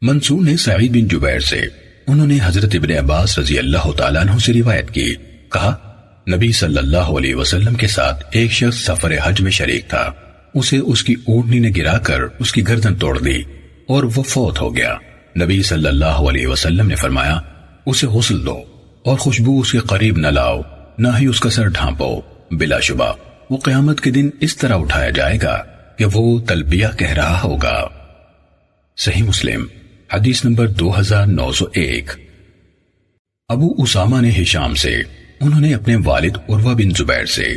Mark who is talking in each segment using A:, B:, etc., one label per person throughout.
A: منصور نے سعید بن جبیر سے، انہوں نے حضرت ابن عباس رضی اللہ تعالیٰ عنہ سے روایت کی، کہا نبی صلی اللہ علیہ وسلم کے ساتھ ایک شخص سفر حج میں شریک تھا، اسے اس کی اونٹنی نے گرا کر اس کی گردن توڑ دی اور وہ فوت ہو گیا۔ نبی صلی اللہ علیہ وسلم نے فرمایا اسے غسل دو اور خوشبو اس کے قریب نہ لاؤ، نہ ہی اس کا سر ڈھانپو، بلا شبہ وہ قیامت کے دن اس طرح اٹھایا جائے گا کہ وہ تلبیہ کہہ رہا ہوگا۔ صحیح مسلم حدیث نمبر 2901۔ ابو اسامہ نے ہشام سے، انہوں نے اپنے والد عروہ بن زبیر سے،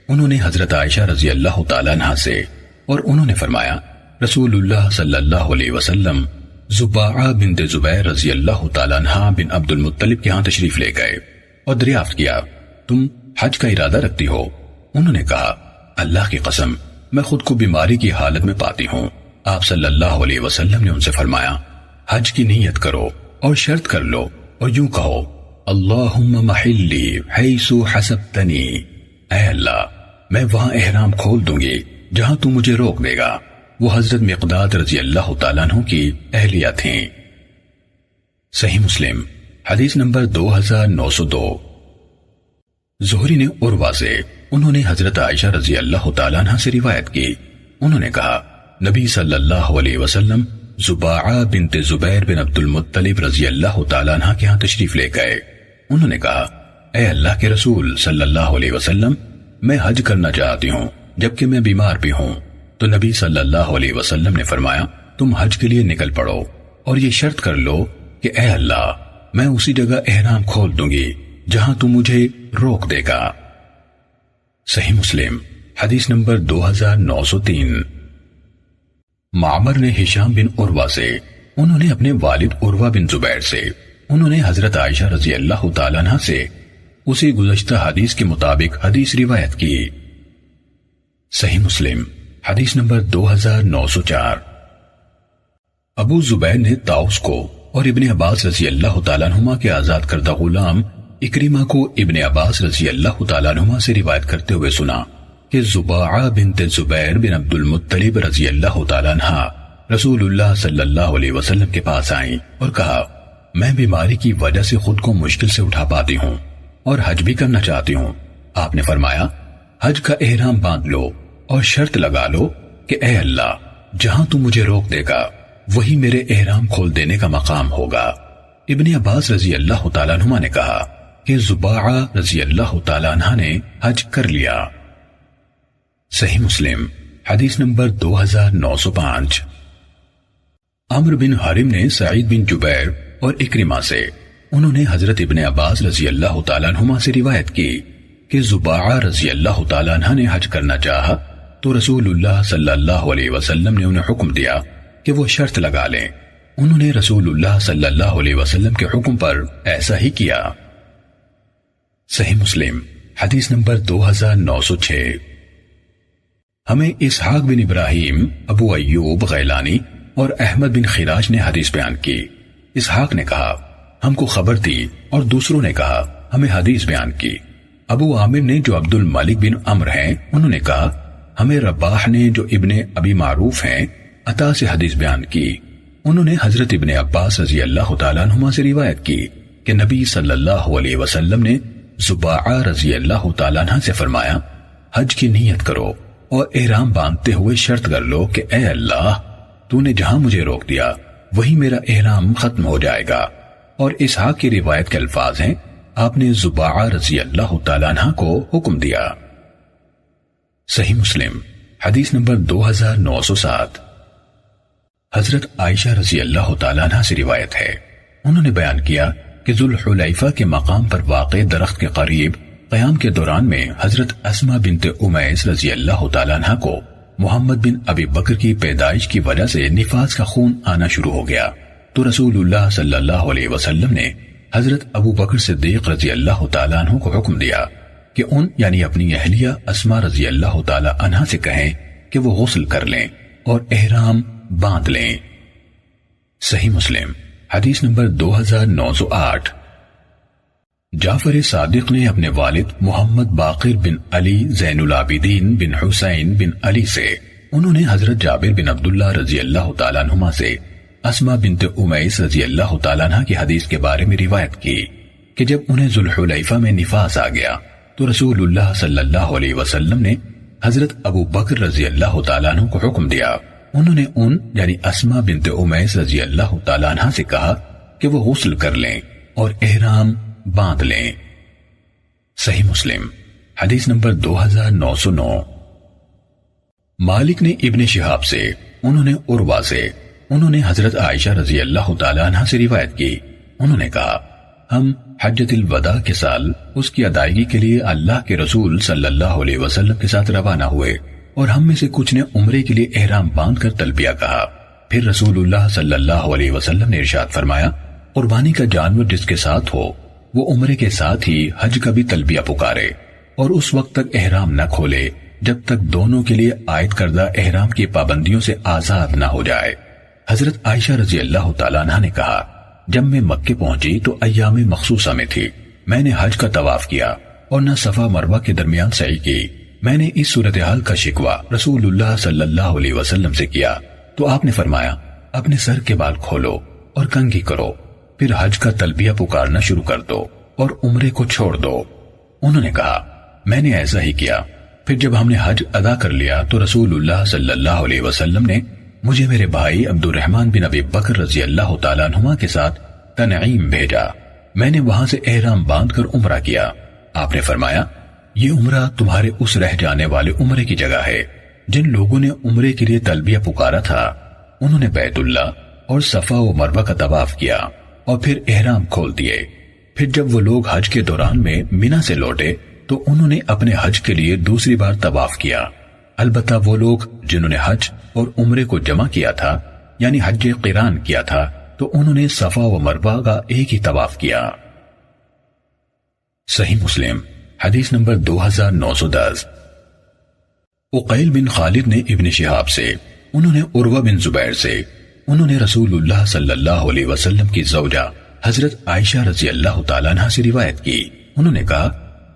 A: انہوں نے حضرت عائشہ رضی اللہ تعالیٰ عنہ سے، اور انہوں نے فرمایا رسول اللہ صلی اللہ علیہ وسلم زباعہ بنت زبیر رضی اللہ تعالیٰ عنہ بن عبد المطلب کے ہاں تشریف لے گئے اور دریافت کیا تم حج کا ارادہ رکھتی ہو؟ انہوں نے کہا اللہ کی قسم میں خود کو بیماری کی حالت میں پاتی ہوں۔ آپ صلی اللہ علیہ وسلم نے ان سے فرمایا حج کی نیت کرو اور شرط کر لو اور یوں کہو اللہم محلی حیث حسبتنی، اے اللہ میں وہاں احرام کھول دوں گی جہاں تو مجھے روک دے گا۔ وہ حضرت مقداد رضی اللہ تعالیٰ عنہ کی اہلیہ تھیں۔ صحیح مسلم حدیث نمبر 2902۔ زہری نے عروہ سے، انہوں نے حضرت عائشہ رضی اللہ تعالیٰ عنہ سے روایت کی، انہوں نے کہا نبی صلی اللہ علیہ وسلم زباعہ بنت زبیر بن عبد المطلب رضی اللہ تعالیٰ عنہ کے ہاں تشریف لے گئے۔ انہوں نے کہا اے اللہ کے رسول صلی اللہ علیہ وسلم میں حج کرنا چاہتی ہوں جبکہ میں بیمار بھی ہوں۔ تو نبی صلی اللہ علیہ وسلم نے فرمایا تم حج کے لیے نکل پڑو اور یہ شرط کر لو کہ اے اللہ میں اسی جگہ احرام کھول دوں گی جہاں تو مجھے روک دے گا۔ صحیح مسلم حدیث نمبر 2903۔ معمر نے ہشام بن عروہ سے، انہوں نے اپنے والد عروہ بن زبیر سے، انہوں نے حضرت عائشہ رضی اللہ تعالیٰ عنہ سے اسی گزشتہ حدیث کے مطابق حدیث روایت کی۔ صحیح مسلم حدیث نمبر 2904۔ ابو زبیر نے طاؤس کو اور ابن عباس رضی اللہ تعالیٰ عنہما کے آزاد کردہ غلام اکرمہ کو ابن عباس رضی اللہ تعالیٰ عنہما سے روایت کرتے ہوئے سنا کہ زباعہ بنت زبیر بن عبد المطلب رضی اللہ تعالیٰ عنہ رسول اللہ صلی اللہ علیہ وسلم کے پاس آئیں اور کہا میں بیماری کی وجہ سے خود کو مشکل سے اٹھا پاتی ہوں اور حج بھی کرنا چاہتی ہوں۔ آپ نے فرمایا حج کا احرام باندھ لو اور شرط لگا لو کہ اے اللہ جہاں تو مجھے روک دے گا وہی میرے احرام کھول دینے کا مقام ہوگا۔ ابن عباس رضی اللہ تعالیٰ عنہ نے کہا کہ زباعہ رضی اللہ تعالیٰ عنہ نے حج کر لیا۔ صحیح مسلم حدیث نمبر 2905۔ عمرو بن حرم نے سعید بن جبیر اور اکرمہ سے، انہوں نے حضرت ابن عباس رضی اللہ تعالیٰ عنہما سے روایت کی کہ زباعہ رضی اللہ تعالیٰ عنہ نے حج کرنا چاہا تو رسول اللہ صلی اللہ علیہ وسلم نے انہیں حکم دیا کہ وہ شرط لگا لیں۔ انہوں نے رسول اللہ صلی اللہ علیہ وسلم کے حکم پر ایسا ہی کیا۔ صحیح مسلم حدیث نمبر 2906۔ ہمیں اسحاق بن ابراہیم، ابو ایوب غیلانی اور احمد بن خراش نے حدیث بیان کی۔ اسحاق نے کہا ہم کو خبر دی اور دوسروں نے کہا ہمیں حدیث بیان کی۔ ابو عامر نے جو عبد الملک بن عمر ہیں انہوں نے کہا ہمیں رباح نے جو ابن ابی معروف ہیں عطا سے حدیث بیان کی۔ انہوں نے حضرت ابن عباس رضی اللہ تعالیٰ عنہما سے روایت کی کہ نبی صلی اللہ علیہ وسلم نے زباعہ رضی اللہ تعالیٰ عنہ سے فرمایا حج کی نیت کرو اور احرام باندھتے ہوئے شرط کر لو کہ اے اللہ تو نے جہاں مجھے روک دیا وہی میرا احرام ختم ہو جائے گا۔ اور اسحاق کی روایت کے الفاظ ہیں آپ نے زباعہ رضی اللہ تعالیٰ عنہ کو حکم دیا۔ صحیح مسلم حدیث نمبر 2907۔ حضرت عائشہ رضی اللہ تعالیٰ عنہ سے روایت ہے، انہوں نے بیان کیا کہ ذوالحلیفہ کے مقام پر واقع درخت کے قریب قیام کے دوران میں حضرت اسما بنت امیس رضی اللہ تعالیٰ عنہ کو محمد بن ابی بکر کی پیدائش کی وجہ سے نفاس کا خون آنا شروع ہو گیا تو رسول اللہ صلی اللہ علیہ وسلم نے حضرت ابو بکر صدیق رضی اللہ تعالیٰ عنہ کو حکم دیا کہ ان یعنی اپنی اہلیہ اسما رضی اللہ تعالیٰ عنہ سے کہیں کہ وہ غسل کر لیں اور احرام باندھ لیں۔ صحیح مسلم حدیث نمبر 2908۔ جعفر صادق نے اپنے والد محمد باقر بن علی زین العابدین بن حسین بن علی سے، انہوں نے حضرت جابر بن عبداللہ رضی اللہ تعالیٰ عنہما سے اسما بنت امیس رضی اللہ تعالیٰ عنہ کی حدیث کے بارے میں روایت کی کہ جب انہیں ذوالحلیفہ میں نفاس آ گیا تو رسول اللہ صلی اللہ علیہ وسلم نے حضرت ابو بکر رضی اللہ تعالیٰ عنہ کو حکم دیا. انہوں نے یعنی اسما بنت امیس رضی اللہ تعالیٰ عنہ سے کہا کہ وہ غسل کر لیں اور احرام باندھ لیں. صحیح مسلم حدیث نمبر 2909. مالک نے ابن شہاب سے, انہوں نے عروہ سے, انہوں نے حضرت عائشہ رضی اللہ تعالیٰ عنہ سے روایت کی. انہوں نے کہا ہم حجۃ الوداع کے سال اس کی ادائیگی کے لیے اللہ کے رسول صلی اللہ علیہ وسلم کے ساتھ روانہ ہوئے اور ہم میں سے کچھ نے عمرے کے لیے احرام باندھ کر تلبیہ کہا. پھر رسول اللہ صلی اللہ علیہ وسلم نے ارشاد فرمایا قربانی کا جانور جس کے ساتھ ہو وہ عمرے کے ساتھ ہی حج کا بھی تلبیہ پکارے اور اس وقت تک احرام نہ کھولے جب تک دونوں کے لیے عائد کردہ احرام کی پابندیوں سے آزاد نہ ہو جائے. حضرت عائشہ رضی اللہ تعالیٰ عنہ نے کہا جب میں مکے پہنچی تو ایام مخصوصہ میں تھی. میں نے حج کا طواف کیا اور نہ صفا مروہ کے درمیان سعی کی. میں نے اس صورتحال کا شکوہ رسول اللہ صلی اللہ علیہ وسلم سے کیا تو آپ نے فرمایا اپنے سر کے بال کھولو اور کنگھی کرو, پھر حج کا تلبیہ پکارنا شروع کر دو اور عمرے کو چھوڑ دو. انہوں نے کہا میں نے ایسا ہی کیا. پھر جب ہم نے حج ادا کر لیا تو رسول اللہ صلی اللہ علیہ وسلم نے مجھے میرے بھائی عبد الرحمن بن ابی بکر رضی اللہ تعالیٰ عنہما کے ساتھ تنعیم بھیجا. میں نے وہاں سے احرام باندھ کر عمرہ کیا. آپ نے فرمایا یہ عمرہ تمہارے اس رہ جانے والے عمرے کی جگہ ہے جن لوگوں نے عمرے کے لیے تلبیہ پکارا تھا. انہوں نے بیت اللہ اور صفا و مروہ کا طواف کیا اور پھر احرام کھول دیے. پھر جب وہ لوگ حج کے دوران میں مینا سے لوٹے تو انہوں نے اپنے حج کے لیے دوسری بار طواف کیا. البتہ وہ لوگ جنہوں نے حج اور عمرے کو جمع کیا تھا یعنی حج قران کیا تھا تو انہوں نے صفا و مروہ کا ایک ہی طواف کیا. صحیح مسلم حدیث نمبر 2910. عقیل بن خالد نے ابن شہاب سے, انہوں نے عروہ بن زبیر سے, انہوں نے رسول اللہ صلی اللہ علیہ وسلم کی زوجہ حضرت عائشہ رضی اللہ تعالیٰ عنہ سے روایت کی. انہوں نے کہا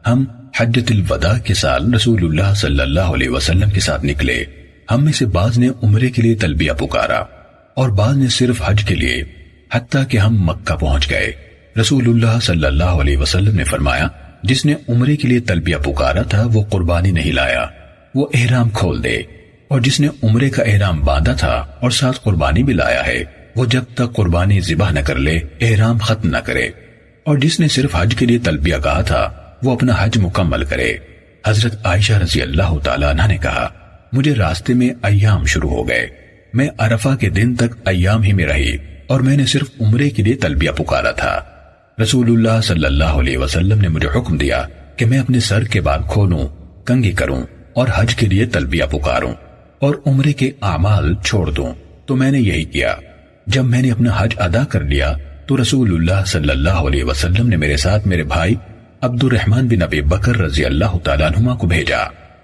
A: ہم حجۃ الوداع کے سال رسول اللہ صلی اللہ علیہ وسلم کے ساتھ نکلے. ہم میں سے بعض نے عمرے کے لیے تلبیہ پکارا اور بعض نے صرف حج کے لیے, حتیٰ کہ ہم مکہ پہنچ گئے. رسول اللہ صلی اللہ علیہ وسلم نے فرمایا جس نے عمرے کے لیے تلبیہ پکارا تھا وہ قربانی نہیں لایا, وہ احرام کھول دے, اور جس نے عمرے کا احرام باندھا تھا اور ساتھ قربانی بھی لایا ہے وہ جب تک قربانی ذبح نہ کر لے احرام ختم نہ کرے, اور جس نے صرف حج کے لیے تلبیہ کہا تھا وہ اپنا حج مکمل کرے. حضرت عائشہ رضی اللہ تعالیٰ عنہ نے کہا مجھے راستے میں ایام شروع ہو گئے. میں عرفہ کے دن تک ایام ہی میں رہی اور میں نے صرف عمرے کے لیے تلبیہ پکارا تھا. رسول اللہ صلی اللہ علیہ وسلم نے مجھے حکم دیا کہ میں اپنے سر کے بال کھولوں, کنگھی کروں اور حج کے لیے تلبیہ پکاروں اور عمرے کے اعمال چھوڑ دوں. تو میں نے یہی کیا. جب میں نے اپنا حج ادا کر لیا تو رسول اللہ صلی اللہ علیہ وسلم نے میرے ساتھ میرے بھائی عبد الرحمن بن ابی بکر رضی اللہ تعالیٰ عنہما کو بھیجا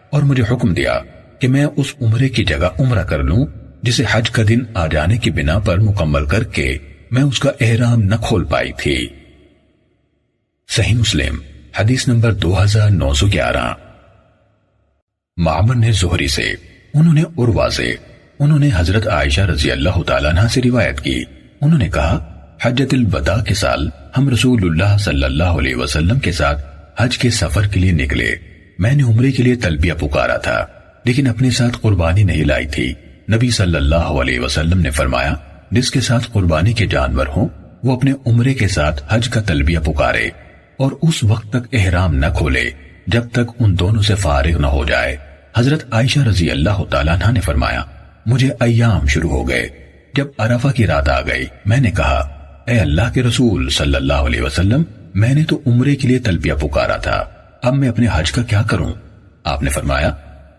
A: اور مجھے حکم دیا کہ میں اس عمرے کی جگہ عمرہ کر لوں جسے حج کا دن آ جانے کی بنا پر مکمل کر کے میں اس کا احرام نہ کھول پائی تھی. صحیح مسلم حدیث نمبر 2911. معمر نے زہری سے, انہوں نے عروہ سے, انہوں نے حضرت عائشہ رضی اللہ تعالیٰ عنہ سے روایت کی. انہوں نے کہا حجۃ الوداع کے سال ہم رسول اللہ صلی اللہ علیہ وسلم کے ساتھ حج کے سفر کے لیے نکلے. میں نے عمرے کے لیے تلبیہ پکارا تھا لیکن اپنے ساتھ قربانی نہیں لائی تھی. نبی صلی اللہ علیہ وسلم نے فرمایا جس کے ساتھ قربانی کے جانور ہوں وہ اپنے عمرے کے ساتھ حج کا تلبیہ پکارے اور اس وقت تک احرام نہ کھولے جب تک ان دونوں سے فارغ نہ ہو جائے. حضرت عائشہ رضی اللہ تعالیٰ عنہ نے فرمایا مجھے ایام شروع ہو گئے. جب عرفہ کی رات آ گئی میں نے کہا اے اللہ کے رسول صلی اللہ علیہ وسلم میں نے تو عمرے کے لیے تلبیہ پکارا تھا, اب میں اپنے حج کا کیا کروں؟ آپ نے فرمایا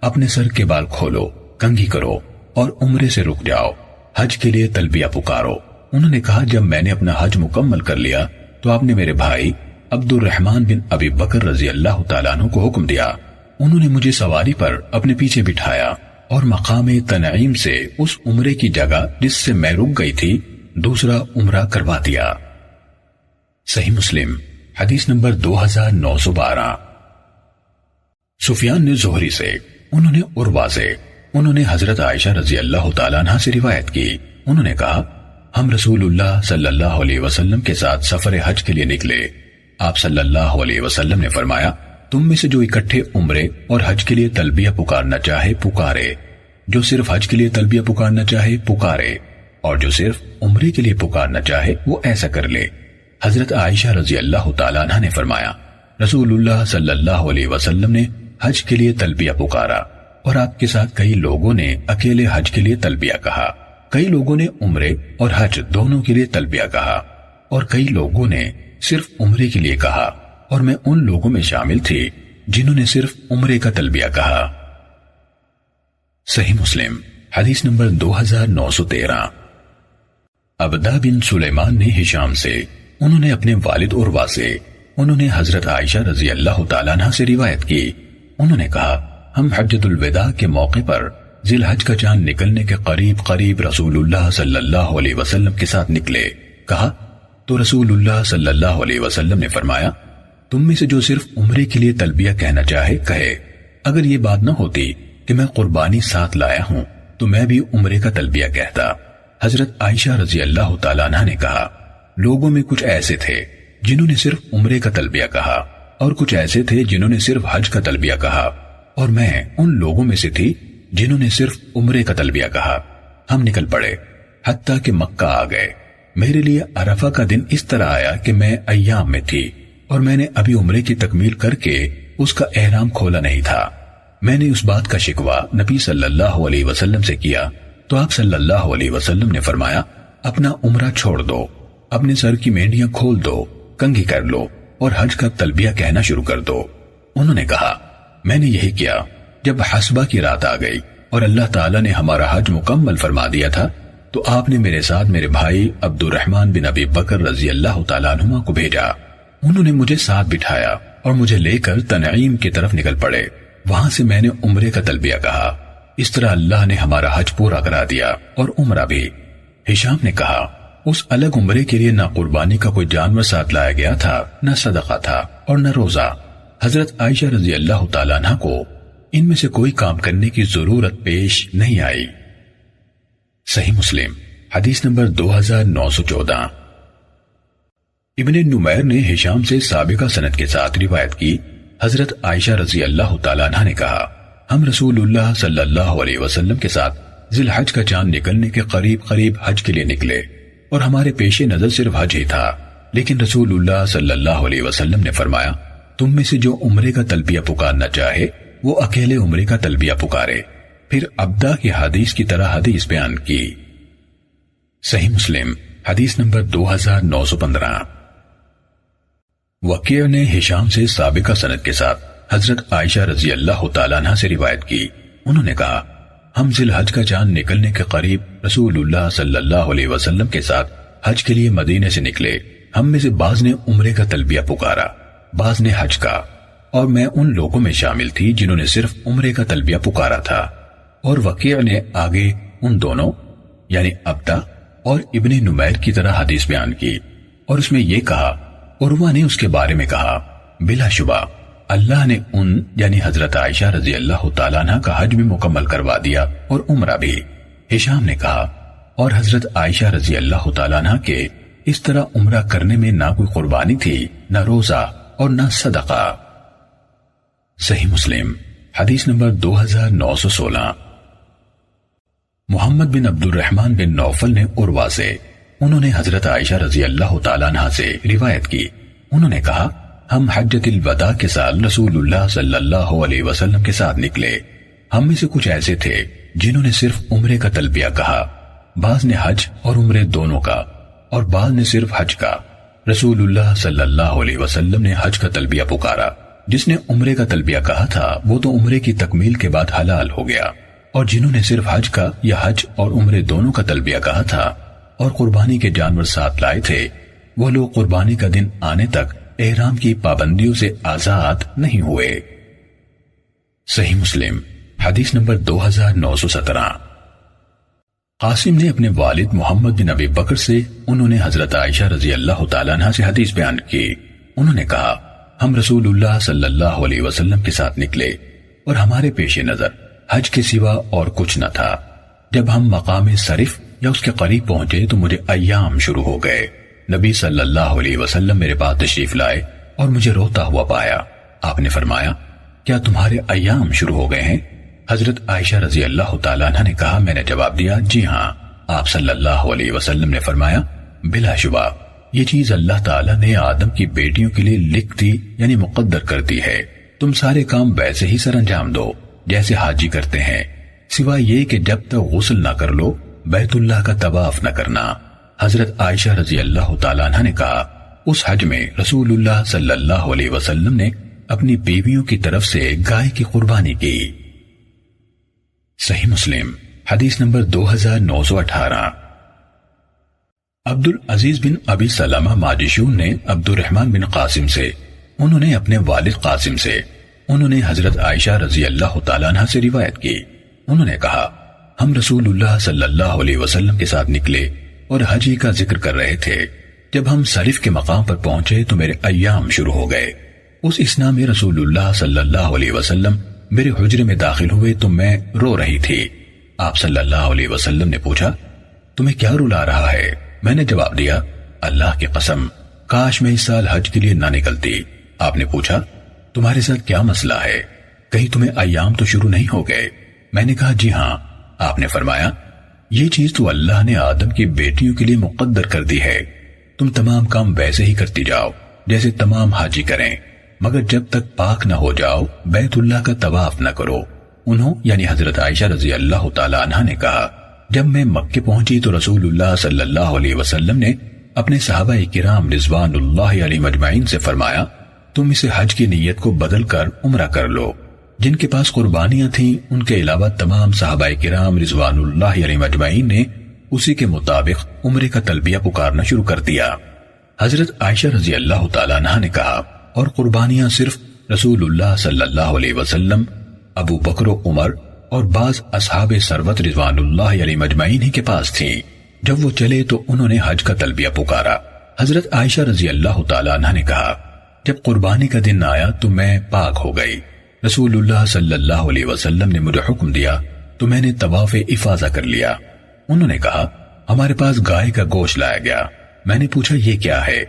A: اپنے سر کے بال کھولو, کنگھی کرو اور عمرے سے رک جاؤ, حج کے لیے تلبیہ پکارو. انہوں نے کہا جب میں نے اپنا حج مکمل کر لیا تو آپ نے میرے بھائی عبد الرحمن بن ابی بکر رضی اللہ تعالیٰ عنہ کو حکم دیا. انہوں نے مجھے سواری پر اپنے پیچھے بٹھایا اور مقام تنعیم سے اس عمرے کی جگہ جس سے میں رک گئی تھی دوسرا عمرہ کروا دیا. صحیح مسلم حدیث نمبر 2912. سفیان نے زہری سے, انہوں نے عروہ سے, انہوں نے حضرت عائشہ رضی اللہ تعالیٰ عنہ سے روایت کی. انہوں نے کہا ہم رسول اللہ صلی اللہ علیہ وسلم کے ساتھ سفر حج کے لیے نکلے۔ آپ صلی اللہ علیہ وسلم نے فرمایا، تم میں سے جو اکٹھے عمرے اور حج کے لیے تلبیہ پکارنا چاہے پکارے، جو صرف حج کے لیے تلبیہ پکارنا چاہے پکارے، اور جو صرف عمرے کے لیے پکارنا چاہے وہ ایسا کر لے۔ حضرت عائشہ رضی اللہ تعالیٰ عنہ نے فرمایا، رسول اللہ صلی اللہ علیہ وسلم نے حج کے لیے تلبیہ پکارا، اور آپ کے ساتھ کئی لوگوں نے اکیلے حج کے لیے تلبیہ کہا، کئی لوگوں نے عمرے اور حج دونوں کے لیے تلبیہ کہا، اور کئی لوگوں نے صرف عمرے کے لیے کہا، اور میں ان لوگوں میں شامل تھی جنہوں نے صرف عمرے کا تلبیہ کہا۔ صحیح مسلم حدیث نمبر 2913۔ عبدہ بن سلیمان نے ہشام سے، انہوں نے اپنے والد عروہ سے، انہوں نے حضرت عائشہ رضی اللہ تعالیٰ عنہ سے روایت کی، انہوں نے کہا، ہم حجۃ الوداع کے موقع پر ذی الحج کا چاند نکلنے کے قریب رسول اللہ صلی اللہ علیہ وسلم کے ساتھ نکلے۔ کہا تو رسول اللہ صلی اللہ علیہ وسلم نے فرمایا، تم میں سے جو صرف عمرے کے لیے تلبیہ کہنا چاہے کہے۔ اگر یہ بات نہ ہوتی کہ میں قربانی ساتھ لایا ہوں تو میں بھی عمرے کا تلبیہ کہتا۔ حضرت عائشہ رضی اللہ تعالیٰ عنہ نے کہا، لوگوں میں کچھ ایسے تھے جنہوں نے صرف عمرے کا تلبیہ کہا، اور کچھ ایسے تھے جنہوں نے صرف حج کا تلبیہ کہا، اور میں ان لوگوں میں سے تھی جنہوں نے صرف عمرے کا تلبیہ کہا۔ ہم نکل پڑے حتیٰ کہ مکہ آ گئے۔ میرے لیے عرفہ کا دن اس طرح آیا کہ میں ایام میں تھی، اور میں نے ابھی عمرے کی تکمیل کر کے اس کا احرام کھولا نہیں تھا۔ میں نے اس بات کا شکوہ نبی صلی اللہ علیہ وسلم سے کیا تو آپ صلی اللہ علیہ وسلم نے فرمایا، اپنا عمرہ چھوڑ دو، اپنے سر کی مینڈیاں کھول دو، کنگھی کر لو، اور حج کا تلبیہ کہنا شروع کر دو۔ انہوں نے کہا، میں نے یہی کیا۔ جب حسبہ کی رات آ گئی اور اللہ تعالیٰ نے ہمارا حج مکمل فرما دیا تھا تو آپ نے میرے ساتھ میرے بھائی عبد الرحمن بن ابی بکر رضی اللہ تعالیٰ عنہما کو بھیجا۔ انہوں نے مجھے ساتھ بٹھایا اور مجھے لے کر تنعیم کی طرف نکل پڑے۔ وہاں سے میں نے عمرے کا تلبیہ کہا۔ اس طرح اللہ نے ہمارا حج پورا کرا دیا اور عمرہ بھی۔ ہشام نے کہا، اس الگ عمرے کے لیے نہ قربانی کا کوئی جانور ساتھ لایا گیا تھا، نہ صدقہ تھا، اور نہ روزہ۔ حضرت عائشہ رضی اللہ تعالیٰ عنہ کو ان میں سے کوئی کام کرنے کی ضرورت پیش نہیں آئی۔ صحیح مسلم حدیث نمبر 2914۔ ابن نمیر نے ہشام سے سابقہ سند کے ساتھ روایت کی، حضرت عائشہ رضی اللہ تعالیٰ عنہ نے کہا، ہم رسول اللہ صلی اللہ علیہ وسلم کے ساتھ ذی الحج کا چاند نکلنے کے قریب حج کے لیے نکلے، اور ہمارے پیش نظر صرف حج ہی تھا، لیکن رسول اللہ صلی اللہ علیہ وسلم نے فرمایا، تم میں سے جو عمرے کا تلبیہ پکارنا چاہے وہ اکیلے عمرے کا تلبیہ پکارے۔ پھر عبدہ کی حدیث کی طرح حدیث بیان کی۔ صحیح مسلم حدیث نمبر 2915۔ وکیع نے ہشام سے سابقہ سند کے ساتھ حضرت عائشہ رضی اللہ تعالیٰ عنہ سے روایت کی، انہوں نے کہا، ہم ذی الحج کا چاند نکلنے کے قریب رسول اللہ صلی اللہ علیہ وسلم کے ساتھ حج کے لیے مدینے سے نکلے۔ ہم میں سے بعض نے عمرے کا تلبیہ پکارا، بعض نے حج کا، اور میں ان لوگوں میں شامل تھی جنہوں نے صرف عمرے کا تلبیہ پکارا تھا۔ اور وکیع نے آگے ان دونوں یعنی عبدہ اور ابن نمیر کی طرح حدیث بیان کی، اور اس میں یہ کہا، عروہ نے اس کے بارے میں کہا، بلا شبہ اللہ نے ان یعنی حضرت عائشہ رضی اللہ تعالیٰ عنہ کا حج بھی مکمل کروا دیا اور عمرہ بھی۔ ہشام نے کہا، اور حضرت عائشہ رضی اللہ تعالیٰ عنہ کے اس طرح عمرہ کرنے میں نہ کوئی قربانی تھی، نہ روزہ اور نہ صدقہ۔ صحیح مسلم حدیث نمبر 2916۔ محمد بن عبد الرحمن بن نوفل نے عروہ سے، انہوں نے حضرت عائشہ رضی اللہ تعالیٰ عنہ سے روایت کی، انہوں نے کہا، ہم حجۃ الوداع کے سال رسول اللہ صلی اللہ علیہ وسلم کے ساتھ نکلے۔ ہم میں سے کچھ ایسے تھے جنہوں نے صرف عمرے کا تلبیہ کہا، بعض نے حج اور عمرے دونوں کا، اور بعض نے صرف حج کا۔ رسول اللہ صلی اللہ علیہ وسلم نے حج کا تلبیہ پکارا۔ جس نے عمرے کا تلبیہ کہا تھا وہ تو عمرے کی تکمیل کے بعد حلال ہو گیا، اور جنہوں نے صرف حج کا یا حج اور عمرے دونوں کا تلبیہ کہا تھا اور قربانی کے جانور ساتھ لائے تھے، وہ لوگ قربانی کا دن آنے تک احرام کی پابندیوں سے آزاد نہیں ہوئے۔ صحیح مسلم حدیث نمبر 2917۔ قاسم نے اپنے والد محمد بن ابی بکر سے، انہوں نے حضرت عائشہ رضی اللہ تعالیٰ عنہ سے حدیث بیان کی، انہوں نے کہا، ہم رسول اللہ صلی اللہ علیہ وسلم کے ساتھ نکلے اور ہمارے پیش نظر حج کے سوا اور کچھ نہ تھا۔ جب ہم مقام صرف یا اس کے قریب پہنچے تو مجھے ایام شروع ہو گئے۔ نبی صلی اللہ علیہ وسلم میرے پاس تشریف لائے اور مجھے روتا ہوا پایا۔ آپ نے فرمایا کیا تمہارے ایام شروع ہو گئے ہیں؟ حضرت عائشہ رضی اللہ تعالیٰ عنہ نے کہا میں نے جواب دیا جی ہاں۔ آپ صلی اللہ علیہ وسلم نے فرمایا بلا شبہ یہ چیز اللہ تعالیٰ نے آدم کی بیٹیوں کے لیے لکھ دی یعنی مقدر کر دی ہے، تم سارے کام ویسے ہی سر انجام دو جیسے حاجی کرتے ہیں، سوائے یہ کہ جب تک غسل نہ کر لو بیت اللہ کا طواف نہ کرنا۔ حضرت عائشہ رضی اللہ تعالیٰ عنہ نے کہا اس حج میں رسول اللہ صلی اللہ علیہ وسلم نے اپنی بیویوں کی طرف سے گائے کی قربانی کی۔ صحیح مسلم حدیث نمبر 2918۔ عبد العزیز بن ابی سلمہ ماجشون نے عبد الرحمن بن قاسم سے، انہوں نے اپنے والد قاسم سے، انہوں نے حضرت عائشہ رضی اللہ تعالیٰ عنہ سے روایت کی، انہوں نے کہا ہم رسول اللہ صلی اللہ علیہ وسلم کے ساتھ نکلے اور حج کا ذکر کر رہے تھے۔ جب ہم صرف کے مقام پر پہنچے تو میرے ایام شروع ہو گئے۔ اس اثنا میں رسول اللہ صلی اللہ علیہ وسلم میرے حجرے میں داخل ہوئے تو میں رو رہی تھی۔ آپ صلی اللہ علیہ وسلم نے پوچھا تمہیں کیا رلا رہا ہے؟ میں نے جواب دیا اللہ کی قسم کاش میں اس سال حج کے لیے نہ نکلتی۔ آپ نے پوچھا تمہارے ساتھ کیا مسئلہ ہے؟ کہیں تمہیں ایام تو شروع نہیں ہو گئے؟ میں نے کہا جی ہاں۔ آپ نے فرمایا یہ چیز تو اللہ نے آدم کی بیٹیوں کے لیے مقدر کر دی ہے، تم تمام کام ویسے ہی کرتی جاؤ جیسے تمام حاجی کریں، مگر جب تک پاک نہ ہو جاؤ بیت اللہ کا طواف نہ کرو۔ انہوں یعنی حضرت عائشہ رضی اللہ تعالی عنہا نے کہا جب میں مکے پہنچی تو رسول اللہ صلی اللہ علیہ وسلم نے اپنے صحابہ کرام رضوان اللہ علیہ مجمعین سے فرمایا تم اسے حج کی نیت کو بدل کر عمرہ کر لو۔ جن کے پاس قربانیاں تھیں ان کے علاوہ تمام صحابہ کرام رضوان اللہ علیہ مجمعین نے اسی کے مطابق عمرے کا تلبیہ پکارنا شروع کر دیا۔ حضرت عائشہ رضی اللہ تعالیٰ عنہ نے کہا اور قربانیاں صرف رسول اللہ صلی اللہ علیہ وسلم، ابو بکر و عمر اور بعض اصحاب ثروت رضوان اللہ علیہ مجمعین ہی کے پاس تھیں۔ جب وہ چلے تو انہوں نے حج کا تلبیہ پکارا۔ حضرت عائشہ رضی اللہ تعالیٰ عنہ نے کہا جب قربانی کا دن آیا تو میں پاک ہو گئی۔ رسول اللہ صلی اللہ علیہ وسلم نے مجھے حکم دیا تو میں نے طواف افاضہ کر لیا۔ انہوں نے کہا ہمارے پاس گائے کا گوشت لایا گیا۔ میں نے پوچھا یہ کیا ہے؟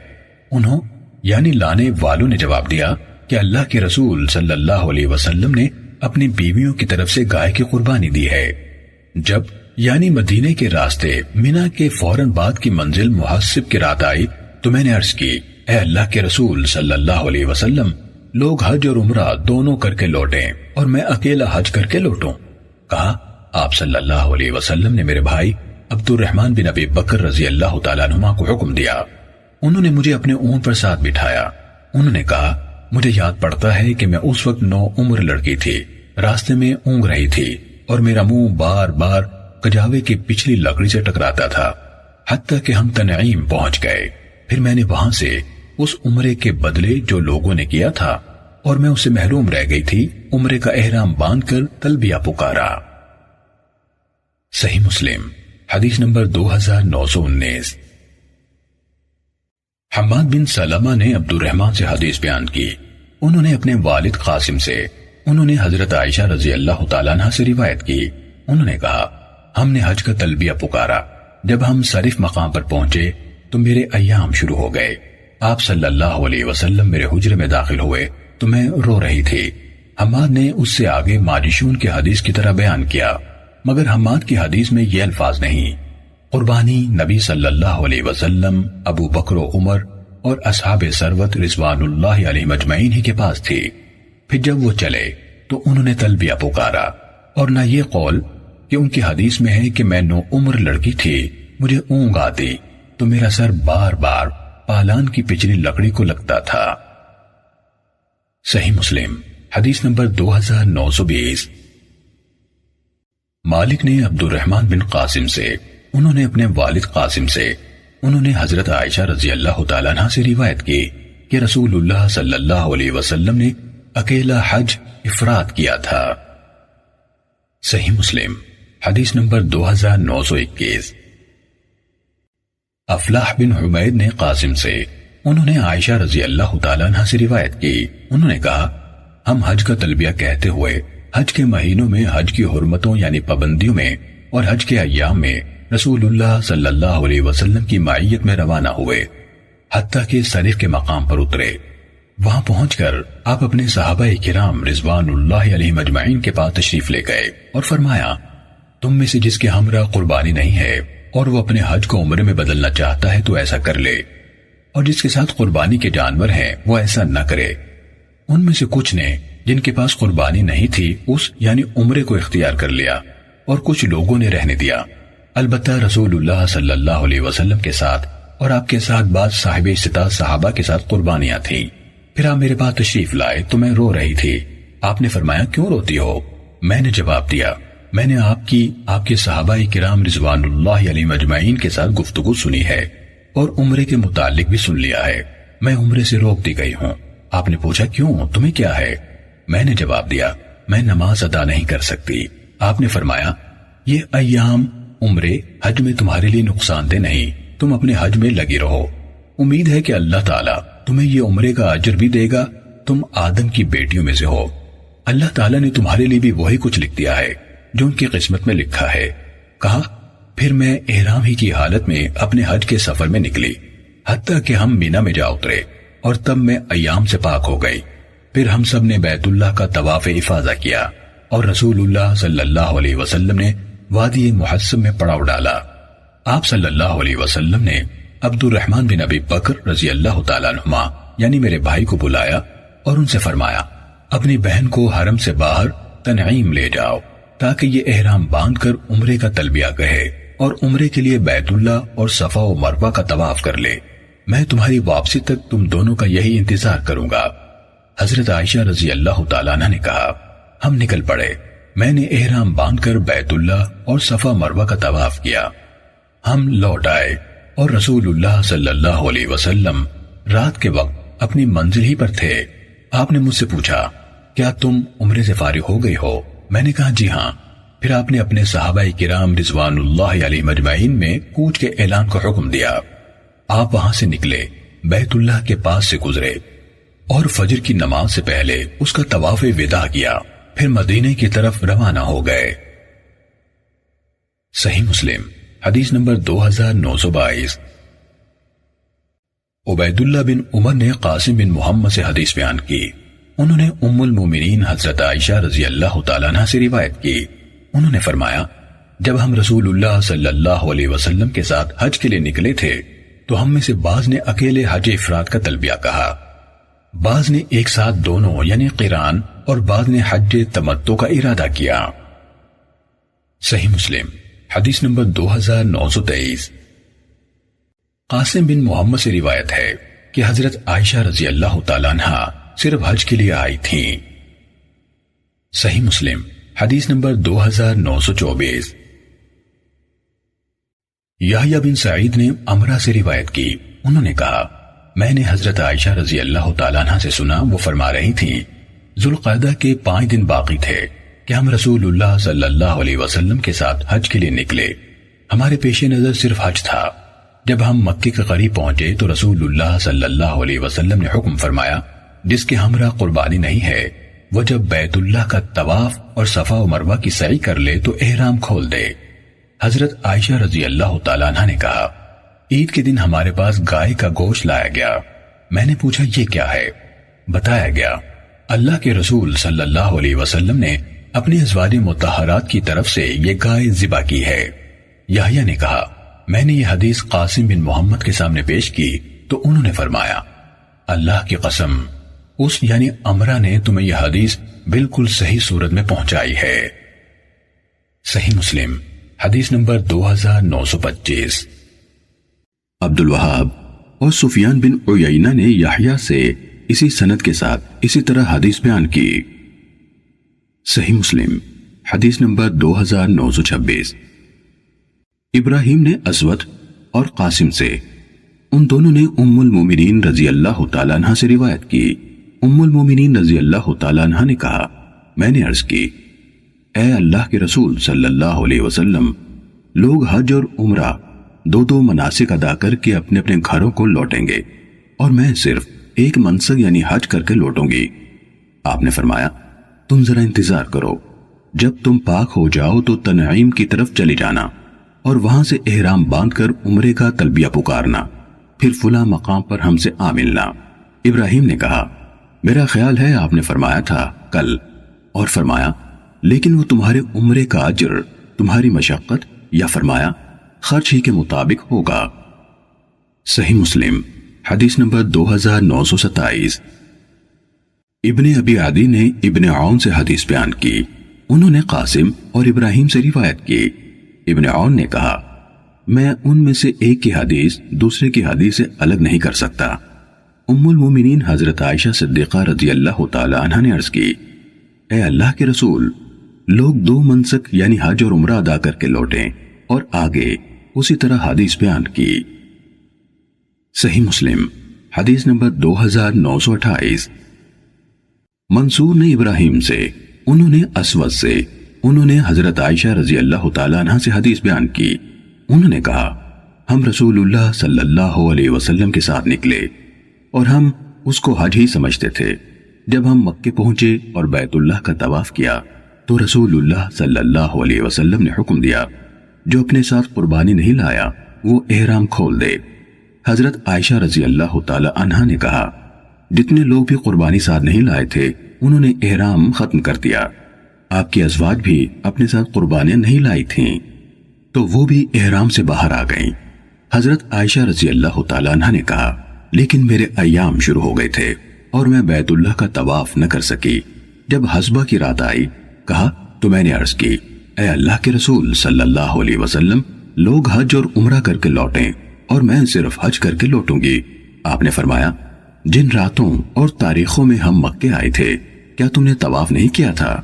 A: انہوں یعنی لانے والوں نے جواب دیا کہ اللہ کے رسول صلی اللہ علیہ وسلم نے اپنی بیویوں کی طرف سے گائے کی قربانی دی ہے۔ جب یعنی مدینے کے راستے مینا کے فوراً بعد کی منزل محسب کی رات آئی تو میں نے عرض کی اے اللہ کے رسول صلی اللہ علیہ وسلم لوگ حج اور عمرہ دونوں کر کے لوٹیں اور میں اکیلا حج کر کے لوٹوں۔ کہا آپ صلی اللہ علیہ وسلم نے میرے بھائی عبد الرحمن بن ابی بکر رضی اللہ تعالیٰ عنہما کو حکم دیا۔ انہوں نے مجھے اپنے اونٹ پر ساتھ بٹھایا۔ انہوں نے کہا مجھے یاد پڑتا ہے کہ میں اس وقت 9 عمر لڑکی تھی، راستے میں اونگ رہی تھی اور میرا منہ بار بار کجاوے کی پچھلی لکڑی سے ٹکراتا تھا، حتیٰ کہ ہم تنعیم پہنچ گئے۔ پھر میں نے وہاں سے اس عمرے کے بدلے جو لوگوں نے کیا تھا اور میں اسے محروم رہ گئی تھی عمرے کا احرام باندھ کر تلبیہ پکارا۔ صحیح مسلم حدیث نمبر 2919۔ حماد بن سلمہ نے عبد الرحمن سے حدیث بیان کی، انہوں نے اپنے والد قاسم سے، انہوں نے حضرت عائشہ رضی اللہ تعالیٰ عنہ سے روایت کی، انہوں نے کہا ہم نے حج کا تلبیہ پکارا، جب ہم صرف مقام پر پہنچے تو میرے ایام شروع ہو گئے۔ آپ صلی اللہ علیہ وسلم میرے حجرے میں داخل ہوئے تو میں رو رہی تھی۔ حماد نے اس سے آگے ماجشون کی حدیث کی طرح بیان کیا، مگر حماد کی حدیث میں یہ الفاظ نہیں۔ قربانی نبی صلی اللہ علیہ وسلم، ابو بکر و عمر اور اصحاب ثروت رضوان اللہ علیہ مجمعین ہی کے پاس تھی۔ پھر جب وہ چلے تو انہوں نے تلبیہ پکارا، اور نہ یہ قول کہ ان کی حدیث میں ہے کہ میں 9 عمر لڑکی تھی، مجھے اونگ آتی تو میرا سر بار بار پالان کی پچھلی لکڑی کو لگتا تھا۔ صحیح مسلم حدیث نمبر 2920۔ مالک نے عبد الرحمن بن قاسم سے، انہوں نے اپنے والد قاسم سے، انہوں نے حضرت عائشہ رضی اللہ تعالیٰ عنہ سے روایت کی کہ رسول اللہ صلی اللہ علیہ وسلم نے اکیلا حج افراد کیا تھا۔ صحیح مسلم حدیث نمبر 2921۔ افلاح بن حمید نے قاسم سے، انہوں نے عائشہ رضی اللہ تعالیٰ عنہ سے روایت کی، انہوں نے کہا ہم حج کا تلبیہ کہتے ہوئے حج کے مہینوں میں حج کی حرمتوں یعنی پابندیوں میں اور حج کے ایام میں رسول اللہ صلی اللہ علیہ وسلم کی معیت میں روانہ ہوئے حتیٰ کہ سریف کے مقام پر اترے۔ وہاں پہنچ کر آپ اپنے صحابہ کرام رضوان اللہ علیہ مجمعین کے پاس تشریف لے گئے اور فرمایا، تم میں سے جس کے ہمراہ قربانی نہیں ہے اور وہ اپنے حج کو عمرے میں بدلنا چاہتا ہے تو ایسا کر لے، اور جس کے ساتھ قربانی کے جانور ہیں وہ ایسا نہ کرے۔ ان میں سے کچھ نے جن کے پاس قربانی نہیں تھی اس یعنی عمرے کو اختیار کر لیا، اور کچھ لوگوں نے رہنے دیا۔ البتہ رسول اللہ صلی اللہ علیہ وسلم کے ساتھ اور آپ کے ساتھ بعض صاحب استطاعت صحابہ کے ساتھ قربانیاں تھیں۔ پھر آپ میرے پاس تشریف لائے تو میں رو رہی تھی۔ آپ نے فرمایا، کیوں روتی ہو؟ میں نے جواب دیا، میں نے آپ کے صحابہ کرام رضوان اللہ علیہ مجمعین کے ساتھ گفتگو سنی ہے اور عمرے کے متعلق بھی سن لیا ہے، میں عمرے سے روک دی گئی ہوں۔ آپ نے پوچھا، کیوں، تمہیں کیا ہے؟ میں نے جواب دیا، میں نماز ادا نہیں کر سکتی۔ آپ نے فرمایا، یہ ایام عمرے حج میں تمہارے لیے نقصان دہ نہیں، تم اپنے حج میں لگی رہو، امید ہے کہ اللہ تعالیٰ تمہیں یہ عمرے کا اجر بھی دے گا، تم آدم کی بیٹیوں میں سے ہو، اللہ تعالیٰ نے تمہارے لیے بھی وہی کچھ لکھ دیا ہے جو ان کی قسمت میں لکھا ہے۔ کہا، پھر میں احرام ہی کی حالت میں اپنے حج کے سفر میں نکلی حتیٰ کہ ہم مینا میں جا اترے، اور تب میں ایام سے پاک ہو گئی۔ پھر ہم سب نے بیت اللہ کا طواف افاضہ کیا اور رسول اللہ صلی اللہ علیہ وسلم نے وادی محسب میں پڑاؤ ڈالا۔ آپ صلی اللہ علیہ وسلم نے عبد الرحمن بن ابی بکر رضی اللہ تعالیٰ عنہما یعنی میرے بھائی کو بلایا اور ان سے فرمایا، اپنی بہن کو حرم سے باہر تنعیم لے جاؤ تاکہ یہ احرام باندھ کر عمرے کا تلبیہ کہے اور عمرے کے لیے بیت اللہ اور صفا و مروہ کا طواف کر لے، میں تمہاری واپسی تک تم دونوں کا یہی انتظار کروں گا۔ حضرت عائشہ رضی اللہ تعالیٰ عنہ نے کہا، ہم نکل پڑے، میں نے احرام باندھ کر بیت اللہ اور صفا مروہ کا طواف کیا۔ ہم لوٹ آئے اور رسول اللہ صلی اللہ علیہ وسلم رات کے وقت اپنی منزل ہی پر تھے۔ آپ نے مجھ سے پوچھا، کیا تم عمرے سے فارغ ہو گئی ہو؟ میں نے کہا، جی ہاں۔ پھر آپ نے اپنے صحابہ کرام رضوان اللہ علیہ مجمعین میں کوچ کے اعلان کو حکم دیا۔ آپ وہاں سے نکلے، بیت اللہ کے پاس سے گزرے اور فجر کی نماز سے پہلے اس کا طواف وداع کیا، پھر مدینے کی طرف روانہ ہو گئے۔ صحیح مسلم حدیث نمبر 2922۔ عبید اللہ بن عمر نے قاسم بن محمد سے حدیث بیان کی، انہوں نے ام المومنین حضرت عائشہ رضی اللہ تعالیٰ عنہ سے روایت کی، انہوں نے فرمایا، جب ہم رسول اللہ صلی اللہ علیہ وسلم کے ساتھ حج کے لیے نکلے تھے تو ہم میں سے بعض نے اکیلے حج افراد کا تلبیہ کہا، بعض نے ایک ساتھ دونوں یعنی قران، اور بعض نے حج تمتع کا ارادہ کیا۔ صحیح مسلم حدیث نمبر 2923۔ قاسم بن محمد سے روایت ہے کہ حضرت عائشہ رضی اللہ تعالیٰ عنہ صرف حج کے لیے آئی تھیں۔ صحیح مسلم حدیث نمبر 2924۔ یحییٰ بن سعید نے امرہ سے روایت کی، انہوں نے کہا، میں نے حضرت عائشہ رضی اللہ تعالیٰ عنہ سے سنا، وہ فرما رہی تھیں، ذوالقعدہ کے 5 دن باقی تھے کہ ہم رسول اللہ صلی اللہ علیہ وسلم کے ساتھ حج کے لیے نکلے، ہمارے پیش نظر صرف حج تھا۔ جب ہم مکے کے قریب پہنچے تو رسول اللہ صلی اللہ علیہ وسلم نے حکم فرمایا، جس کے ہمراہ قربانی نہیں ہے وہ جب بیت اللہ کا طواف اور صفا و مروہ کی سعی کر لے تو احرام کھول دے۔ حضرت عائشہ رضی اللہ تعالیٰ عنہ نے کہا، عید کے دن ہمارے پاس گائے کا گوشت لایا گیا، میں نے پوچھا یہ کیا ہے؟ بتایا گیا، اللہ کے رسول صلی اللہ علیہ وسلم نے اپنی ازواج مطہرات کی طرف سے یہ گائے ذبح کی ہے۔ یحییٰ نے کہا، میں نے یہ حدیث قاسم بن محمد کے سامنے پیش کی تو انہوں نے فرمایا، اللہ کی قسم، اس یعنی امرہ نے تمہیں یہ حدیث بالکل صحیح صورت میں پہنچائی ہے۔ صحیح مسلم حدیث نمبر 2925۔ عبد الوہاب اور سفیان بن عیینہ نے یحییٰ سے اسی سند کے ساتھ اسی طرح حدیث بیان کی۔ صحیح مسلم حدیث نمبر 2926۔ ابراہیم نے اسود اور قاسم سے، ان دونوں نے ام المومنین رضی اللہ تعالیٰ عنہ سے روایت کی۔ ام المومنین رضی اللہ تعالیٰ عنہ نے کہا، میں نے عرض کی، اے اللہ کے رسول صلی اللہ علیہ وسلم، لوگ حج اور عمرہ دو مناسک ادا کر کے اپنے اپنے گھروں کو لوٹیں گے اور میں صرف ایک منسک یعنی حج کر کے لوٹوں گی۔ آپ نے فرمایا، تم ذرا انتظار کرو، جب تم پاک ہو جاؤ تو تنعیم کی طرف چلی جانا، اور وہاں سے احرام باندھ کر عمرے کا تلبیہ پکارنا، پھر فلاں مقام پر ہم سے آ ملنا۔ ابراہیم نے کہا میرا خیال ہے آپ نے فرمایا تھا کل، اور فرمایا لیکن وہ تمہارے عمرے کا اجر تمہاری مشقت یا فرمایا خرچ ہی کے مطابق ہوگا۔ صحیح مسلم حدیث نمبر 2927۔ ابن ابی عدی نے ابن عون سے حدیث بیان کی، انہوں نے قاسم اور ابراہیم سے روایت کی۔ ابن عون نے کہا میں ان میں سے ایک کی حدیث دوسرے کی حدیث سے الگ نہیں کر سکتا۔ ام المومنین حضرت عائشہ صدیقہ رضی اللہ تعالی عنہ نے عرض کی اے اللہ کے رسول، لوگ 2 منسک یعنی حج اور عمرہ ادا کر کے لوٹیں، اور آگے اسی طرح حدیث بیان کی۔ صحیح مسلم حدیث نمبر 2928۔ منصور نے ابراہیم سے، انہوں نے اسود سے، انہوں نے حضرت عائشہ رضی اللہ تعالی عنہ سے حدیث بیان کی، انہوں نے کہا ہم رسول اللہ صلی اللہ علیہ وسلم کے ساتھ نکلے اور ہم اس کو حج ہی سمجھتے تھے۔ جب ہم مکے پہنچے اور بیت اللہ کا طواف کیا تو رسول اللہ صلی اللہ علیہ وسلم نے حکم دیا جو اپنے ساتھ قربانی نہیں لایا وہ احرام کھول دے۔ حضرت عائشہ رضی اللہ تعالی عنہ نے کہا جتنے لوگ بھی قربانی ساتھ نہیں لائے تھے انہوں نے احرام ختم کر دیا۔ آپ کی ازواج بھی اپنے ساتھ قربانیاں نہیں لائی تھیں تو وہ بھی احرام سے باہر آ گئیں۔ حضرت عائشہ رضی اللہ تعالی عنہ نے کہا لیکن میرے ایام شروع ہو گئے تھے اور میں بیت اللہ کا طواف نہ کر سکی۔ جب حسبہ کی رات آئی کہا تو میں نے عرض کی اے اللہ کے رسول صلی اللہ علیہ وسلم، لوگ حج اور عمرہ کر کے لوٹیں اور میں صرف حج کر کے لوٹوں گی۔ آپ نے فرمایا جن راتوں اور تاریخوں میں ہم مکے آئے تھے کیا تم نے طواف نہیں کیا تھا؟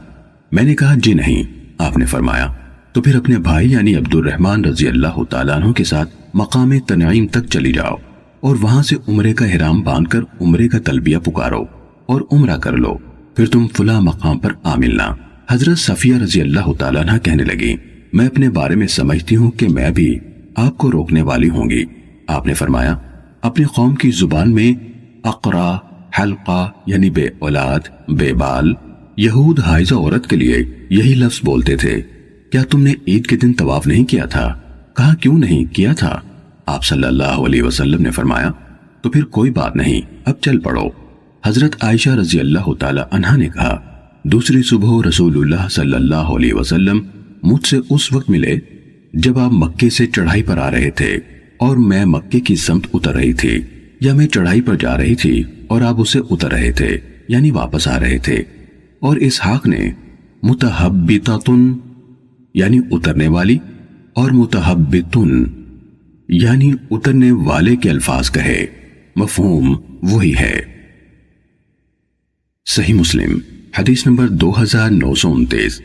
A: میں نے کہا جی نہیں۔ آپ نے فرمایا تو پھر اپنے بھائی یعنی عبد الرحمن رضی اللہ تعالیٰ عنہ کے ساتھ مقام تنعیم تک چلی جاؤ اور وہاں سے عمرے کا احرام باندھ کر عمرے کا تلبیہ پکارو اور عمرہ کر لو، پھر تم فلاں مقام پر آ ملنا۔ حضرت صفیہ رضی اللہ تعالیٰ عنہ کہنے لگی میں اپنے بارے میں سمجھتی ہوں کہ میں بھی آپ کو روکنے والی ہوں گی۔ آپ نے فرمایا اپنی قوم کی زبان میں اقرا حلقہ یعنی بے اولاد بے بال، یہود حائضہ عورت کے لیے یہی لفظ بولتے تھے۔ کیا تم نے عید کے دن طواف نہیں کیا تھا؟ کہا کیوں نہیں کیا تھا؟ آپ صلی اللہ علیہ وسلم نے فرمایا تو پھر کوئی بات نہیں، اب چل پڑو۔ حضرت عائشہ رضی اللہ تعالی عنہا نے کہا دوسری صبح رسول اللہ صلی اللہ علیہ وسلم مجھ سے اس وقت ملے جب آپ مکے سے چڑھائی پر آ رہے تھے اور میں مکے کی سمت اتر رہی تھی، یا میں چڑھائی پر جا رہی تھی اور آپ اسے اتر رہے تھے یعنی واپس آ رہے تھے۔ اور اسحاق نے متحبتتن یعنی اترنے والی اور متحبتن یعنی اترنے والے کے الفاظ کہے، مفہوم وہی ہے۔ صحیح مسلم حدیث نمبر 2929۔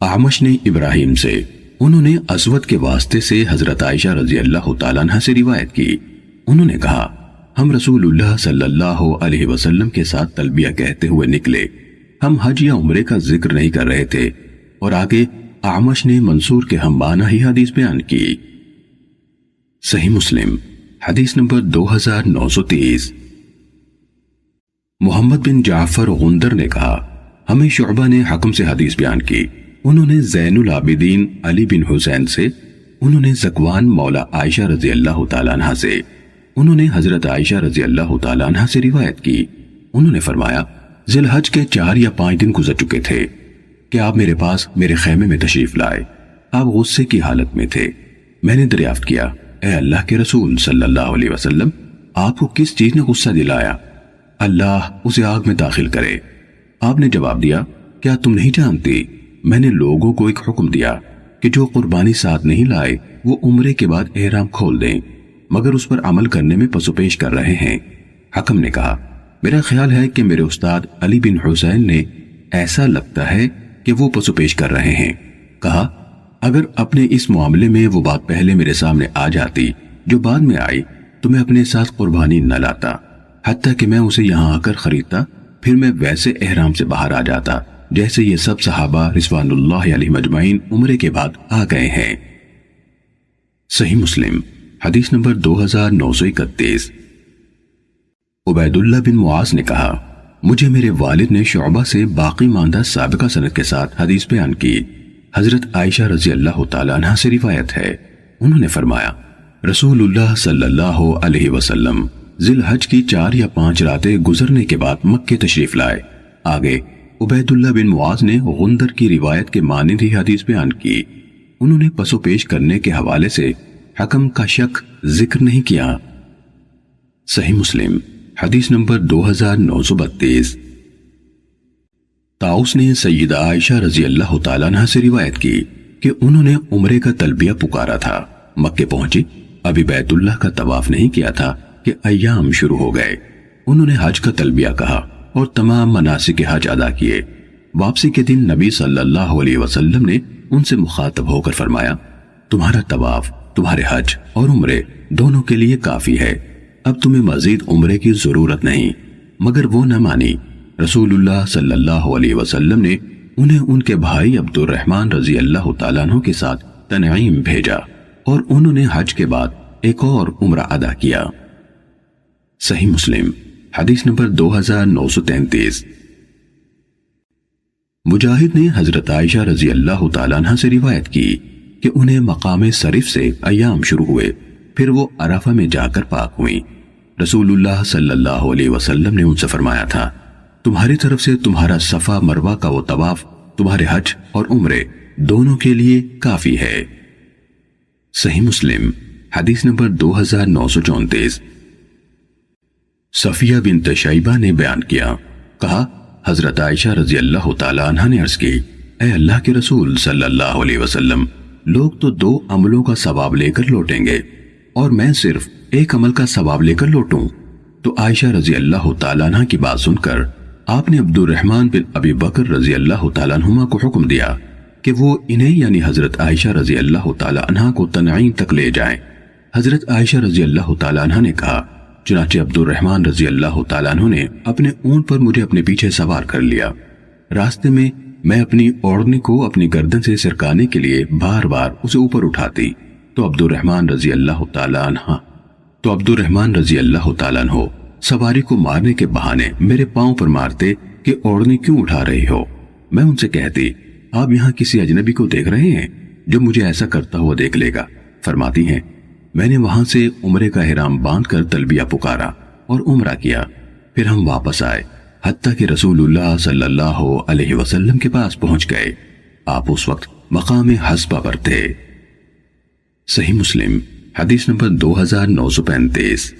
A: اعمش نے ابراہیم سے، انہوں نے اسود کے واسطے سے حضرت عائشہ رضی اللہ تعالیٰ عنہ سے روایت کی، انہوں نے کہا ہم رسول اللہ صلی اللہ علیہ وسلم کے ساتھ تلبیہ کہتے ہوئے نکلے، ہم حج یا عمرے کا ذکر نہیں کر رہے تھے۔ اور آگے اعمش نے منصور کے ہم معنی ہی حدیث بیان کی۔ صحیح مسلم حدیث نمبر 2930۔ محمد بن جعفر غندر نے کہا ہمیں شعبہ نے حکم سے حدیث بیان کی، انہوں نے زین العابدین علی بن حسین سے، انہوں نے زکوان مولا عائشہ رضی اللہ تعالیٰ عنہ سے، انہوں نے حضرت عائشہ رضی اللہ تعالیٰ عنہ سے روایت کی، انہوں نے فرمایا ذی الحج کے 4 یا 5 دن گزر چکے تھے کہ آپ میرے پاس میرے خیمے میں تشریف لائے، آپ غصے کی حالت میں تھے۔ میں نے دریافت کیا اے اللہ کے رسول صلی اللہ علیہ وسلم، آپ کو کس چیز نے غصہ دلایا؟ اللہ اسے آگ میں داخل کرے۔ آپ نے جواب دیا کیا تم نہیں جانتی میں نے لوگوں کو ایک حکم دیا کہ جو قربانی ساتھ نہیں لائے وہ عمرے کے بعد احرام کھول دیں، مگر اس پر عمل کرنے میں پس و پیش کر رہے ہیں۔ حکم نے کہا میرا خیال ہے کہ میرے استاد علی بن حسین نے ایسا لگتا ہے کہ وہ پس و پیش کر رہے ہیں۔ کہا اگر اپنے اس معاملے میں وہ بات پہلے میرے سامنے آ جاتی جو بعد میں آئی تو میں اپنے ساتھ قربانی نہ لاتا، حتیٰ کہ میں اسے یہاں آ کر خریدتا، پھر میں ویسے احرام سے باہر آ جاتا جیسے یہ سب صحابہ رضوان اللہ علیہ مجمعین عمرے کے بعد آ گئے ہیں۔ صحیح مسلم حدیث نمبر 2931۔ عبید اللہ بن معاذ نے کہا مجھے میرے والد نے شعبہ سے باقی ماندہ سابقہ سند کے ساتھ حدیث بیان کی، حضرت عائشہ رضی اللہ تعالیٰ عنہ سے روایت ہے، انہوں نے فرمایا رسول اللہ صلی اللہ علیہ وسلم ذی الحج کی 4 یا 5 راتیں گزرنے کے بعد مکے تشریف لائے۔ آگے عبید اللہ بن معاذ نے غندر کی روایت کے مانند ہی حدیث بیان کی۔ انہوں نے پس و پیش کرنے کے حوالے سے حکم کا شک ذکر نہیں کیا۔ صحیح مسلم حدیث نمبر 2932۔ طاؤس نے سیدہ عائشہ رضی اللہ تعالیٰ عنہ سے روایت کی کہ انہوں نے عمرے کا تلبیہ پکارا تھا، مکے پہنچی، ابھی بیت اللہ کا طواف نہیں کیا تھا کہ ایام شروع ہو گئے۔ انہوں نے حج کا تلبیہ کہا اور تمام مناسک حج ادا کیے۔ واپسی کے دن نبی صلی اللہ علیہ وسلم نے ان سے مخاطب ہو کر فرمایا تمہارا طواف تمہارے حج اور عمرے دونوں کے لیے کافی ہے، اب تمہیں مزید عمرے کی ضرورت نہیں، مگر وہ نہ مانی۔ رسول اللہ صلی اللہ علیہ وسلم نے انہیں ان کے بھائی عبد الرحمن رضی اللہ تعالیٰ عنہ کے ساتھ تنعیم بھیجا اور انہوں نے حج کے بعد ایک اور عمرہ ادا کیا۔ صحیح مسلم حدیث نمبر 2933۔ مجاہد نے حضرت عائشہ رضی اللہ تعالیٰ عنہ سے روایت کی کہ انہیں مقام صرف سے ایام شروع ہوئے، پھر وہ عرفہ میں جا کر پاک ہوئی۔ رسول اللہ صلی اللہ علیہ وسلم نے ان سے فرمایا تھا تمہاری طرف سے تمہارا صفا مروہ کا وہ طواف تمہارے حج اور عمرے دونوں کے لیے کافی ہے۔ صحیح مسلم حدیث نمبر 2934۔ صفیہ بنت شیبہ نے بیان کیا، کہا حضرت عائشہ رضی اللہ تعالیٰ عنہ نے عرض کی اے اللہ کے رسول صلی اللہ علیہ وسلم، لوگ تو 2 عملوں کا ثواب لے کر لوٹیں گے اور میں صرف ایک عمل کا ثواب لے کر لوٹوں؟ تو عائشہ رضی اللہ تعالیٰ عنہ کی بات سن کر آپ نے عبد الرحمن بن ابی بکر رضی اللہ تعالیٰ عنہما کو حکم دیا کہ وہ انہیں یعنی حضرت عائشہ رضی اللہ تعالیٰ عنہ کو تنعیم تک لے جائیں۔ حضرت عائشہ رضی اللہ تعالیٰ عنہ نے کہا چنانچہ عبد الرحمن رضی اللہ تعالیٰ عنہ نے اپنے اونٹ پر مجھے اپنے پیچھے سوار کر لیا۔ راستے میں میں اپنی اوڑھنی کو اپنی گردن سے سرکانے کے لیے بار بار اسے اوپر اٹھاتی تو عبد الرحمن رضی اللہ تعالیٰ عنہ سواری کو مارنے کے بہانے میرے پاؤں پر مارتے کہ اوڑھنی کیوں اٹھا رہی ہو؟ میں ان سے کہتی آپ یہاں کسی اجنبی کو دیکھ رہے ہیں جو مجھے ایسا کرتا ہوا دیکھ لے گا؟ فرماتی ہیں میں نے وہاں سے عمرے کا احرام باندھ کر تلبیہ پکارا اور عمرہ کیا، پھر ہم واپس آئے حتیٰ کہ رسول اللہ صلی اللہ علیہ وسلم کے پاس پہنچ گئے۔ آپ اس وقت مقام حسبہ پر تھے۔ صحیح مسلم حدیث نمبر 2935۔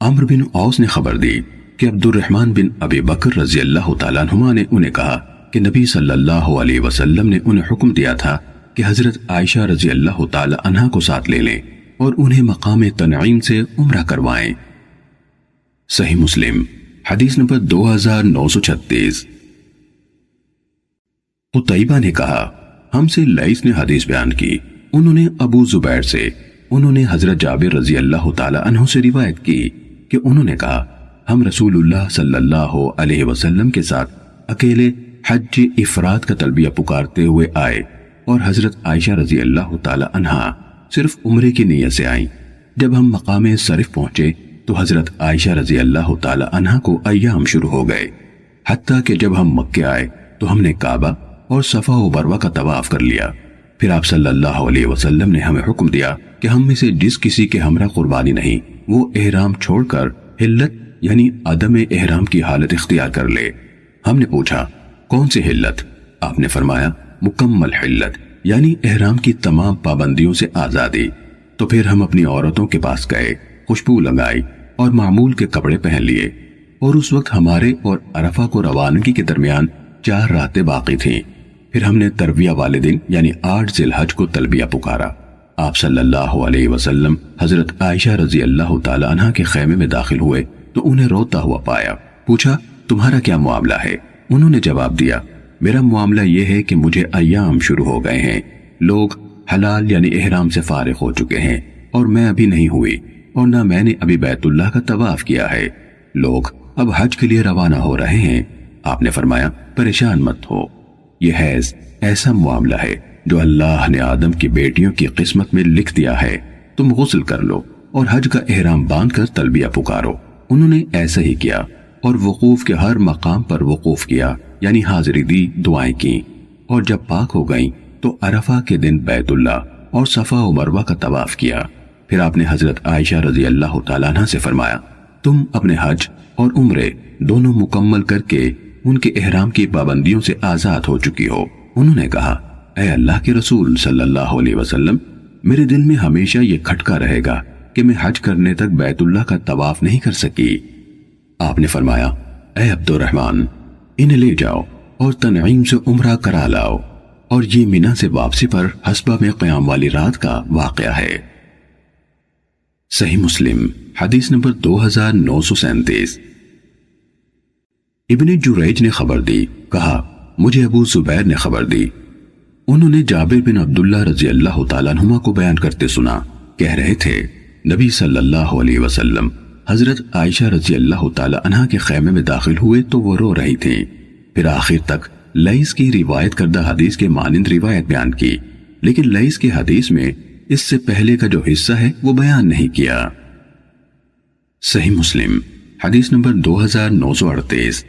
A: عمرو بن عوص نے خبر دی کہ عبد الرحمن بن ابی بکر رضی اللہ تعالیٰ عنہما نے انہیں کہا کہ نبی صلی اللہ علیہ وسلم نے انہیں حکم دیا تھا کہ حضرت عائشہ رضی اللہ تعالیٰ عنہ کو ساتھ لے لیں اور انہیں مقام تنعیم سے عمرہ کروائیں۔ صحیح مسلم حدیث نمبر 2936۔ قتیبہ نے کہا ہم سے لیث نے حدیث بیان کی، انہوں نے ابو زبیر سے، انہوں نے حضرت جابر رضی اللہ تعالیٰ عنہ سے روایت کی کہ انہوں نے کہا ہم رسول اللہ صلی اللہ علیہ وسلم کے ساتھ اکیلے حج افراد کا تلبیہ پکارتے ہوئے آئے اور حضرت عائشہ رضی اللہ تعالی عنہا صرف عمرے کی نیت سے آئیں۔ جب ہم مقام صرف پہنچے تو حضرت عائشہ رضی اللہ تعالی عنہا کو ایام شروع ہو گئے، حتیٰ کہ جب ہم مکے آئے تو ہم نے کعبہ اور صفا و مروہ کا طواف کر لیا۔ پھر آپ صلی اللہ علیہ وسلم نے ہمیں حکم دیا کہ ہم میں سے جس کسی کے ہمراہ قربانی نہیں وہ احرام چھوڑ کر حلت یعنی عدم احرام کی حالت اختیار کر لے۔ ہم نے پوچھا کون سی حلت؟ آپ نے فرمایا مکمل حلت یعنی احرام کی تمام پابندیوں سے آزادی۔ تو پھر ہم اپنی عورتوں کے پاس گئے، خوشبو لگائی اور معمول کے کپڑے پہن لیے، اور اس وقت ہمارے اور عرفہ کو روانگی کے درمیان 4 راتیں باقی تھیں۔ پھر ہم نے ترویہ والے دن یعنی 8 ذی الحج کو تلبیہ پکارا۔ آپ صلی اللہ علیہ وسلم حضرت عائشہ رضی اللہ تعالی عنہ کے خیمے میں داخل ہوئے تو انہیں روتا ہوا پایا۔ پوچھا تمہارا کیا معاملہ ہے؟ انہوں نے جواب دیا میرا معاملہ یہ ہے کہ مجھے ایام شروع ہو گئے ہیں، لوگ حلال یعنی احرام سے فارغ ہو چکے ہیں اور میں ابھی نہیں ہوئی، اور نہ میں نے ابھی بیت اللہ کا طواف کیا ہے، لوگ اب حج کے لیے روانہ ہو رہے ہیں۔ آپ نے فرمایا پریشان مت ہو، یہ حیض ایسا معاملہ ہے جو اللہ نے آدم کی بیٹیوں کی قسمت میں لکھ دیا ہے، تم غسل کر لو اور حج کا احرام باندھ کر تلبیہ پکارو۔ انہوں نے ایسا ہی کیا اور وقوف کے ہر مقام پر وقوف کیا یعنی حاضری دی، دعائیں کی اور جب پاک ہو گئیں تو عرفہ کے دن بیت اللہ اور صفا و مروہ کا طواف کیا۔ پھر آپ نے حضرت عائشہ رضی اللہ تعالیٰ عنہ سے فرمایا، تم اپنے حج اور عمرے دونوں مکمل کر کے ان کے احرام کی پابندیوں سے آزاد ہو چکی ہو۔ انہوں نے کہا، اے اللہ کے رسول صلی اللہ علیہ وسلم، میرے دل میں ہمیشہ یہ کھٹکا رہے گا کہ میں حج کرنے تک بیت اللہ کا طواف نہیں کر سکی۔ آپ نے فرمایا، اے عبد الرحمن، انہیں لے جاؤ اور تنعیم سے عمرہ کرا لاؤ، اور یہ مینا سے واپسی پر حسبہ میں قیام والی رات کا واقعہ ہے۔ صحیح مسلم حدیث نمبر 2937۔ ابن جریج نے خبر دی، کہا مجھے ابو زبیر نے خبر دی، انہوں نے جابر بن عبداللہ رضی اللہ تعالیٰ عنہما کو بیان کرتے سنا، کہہ رہے تھے نبی صلی اللہ علیہ وسلم حضرت عائشہ رضی اللہ تعالیٰ عنہ کے خیمے میں داخل ہوئے تو وہ رو رہی تھیں۔ پھر آخر تک لیث کی روایت کردہ حدیث کے مانند روایت بیان کی، لیکن لیث کی حدیث میں اس سے پہلے کا جو حصہ ہے وہ بیان نہیں کیا۔ صحیح مسلم حدیث نمبر 2938۔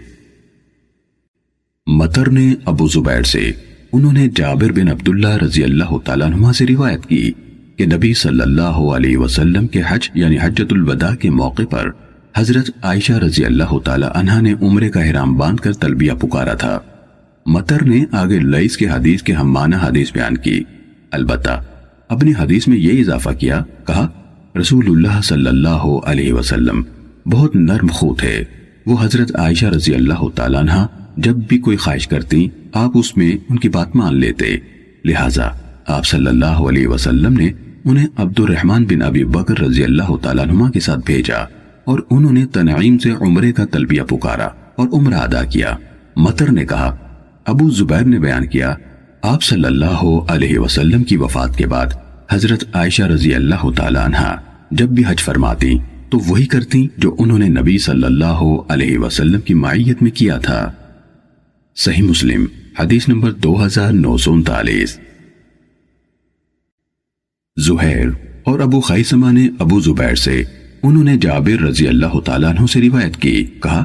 A: مطر نے ابو زبیر سے، انہوں نے جابر بن عبداللہ رضی اللہ تعالیٰ عنہ سے روایت کی کہ نبی صلی اللہ علیہ وسلم کے حج یعنی حجۃ الوداع کے موقع پر حضرت عائشہ رضی اللہ تعالیٰ عنہ نے عمرے کا احرام باندھ کر تلبیہ پکارا تھا۔ مطر نے آگے لیث کے حدیث کے ہم معنی حدیث بیان کی، البتہ اپنی حدیث میں یہ اضافہ کیا، کہا رسول اللہ صلی اللہ علیہ وسلم بہت نرم خو تھے، وہ حضرت عائشہ رضی اللہ تعالیٰ عنہ جب بھی کوئی خواہش کرتی آپ اس میں ان کی بات مان لیتے، لہٰذا آپ صلی اللہ علیہ وسلم نے انہیں عبد الرحمن بن ابی بکر رضی اللہ تعالیٰ عنہ کے ساتھ بھیجا اور انہوں نے تنعیم سے عمرے کا تلبیہ پکارا اور عمرہ ادا کیا۔ مطر نے کہا، ابو زبیر نے بیان کیا، آپ صلی اللہ علیہ وسلم کی وفات کے بعد حضرت عائشہ رضی اللہ تعالیٰ عنہ جب بھی حج فرماتی تو وہی کرتی جو انہوں نے نبی صلی اللہ علیہ وسلم کی معیت میں کیا تھا۔ صحیح مسلم حدیث نمبر 2939۔ زہیر اور ابو خیثمہ نے ابو زبیر سے، انہوں نے جابر رضی اللہ تعالیٰ عنہ سے روایت کی، کہا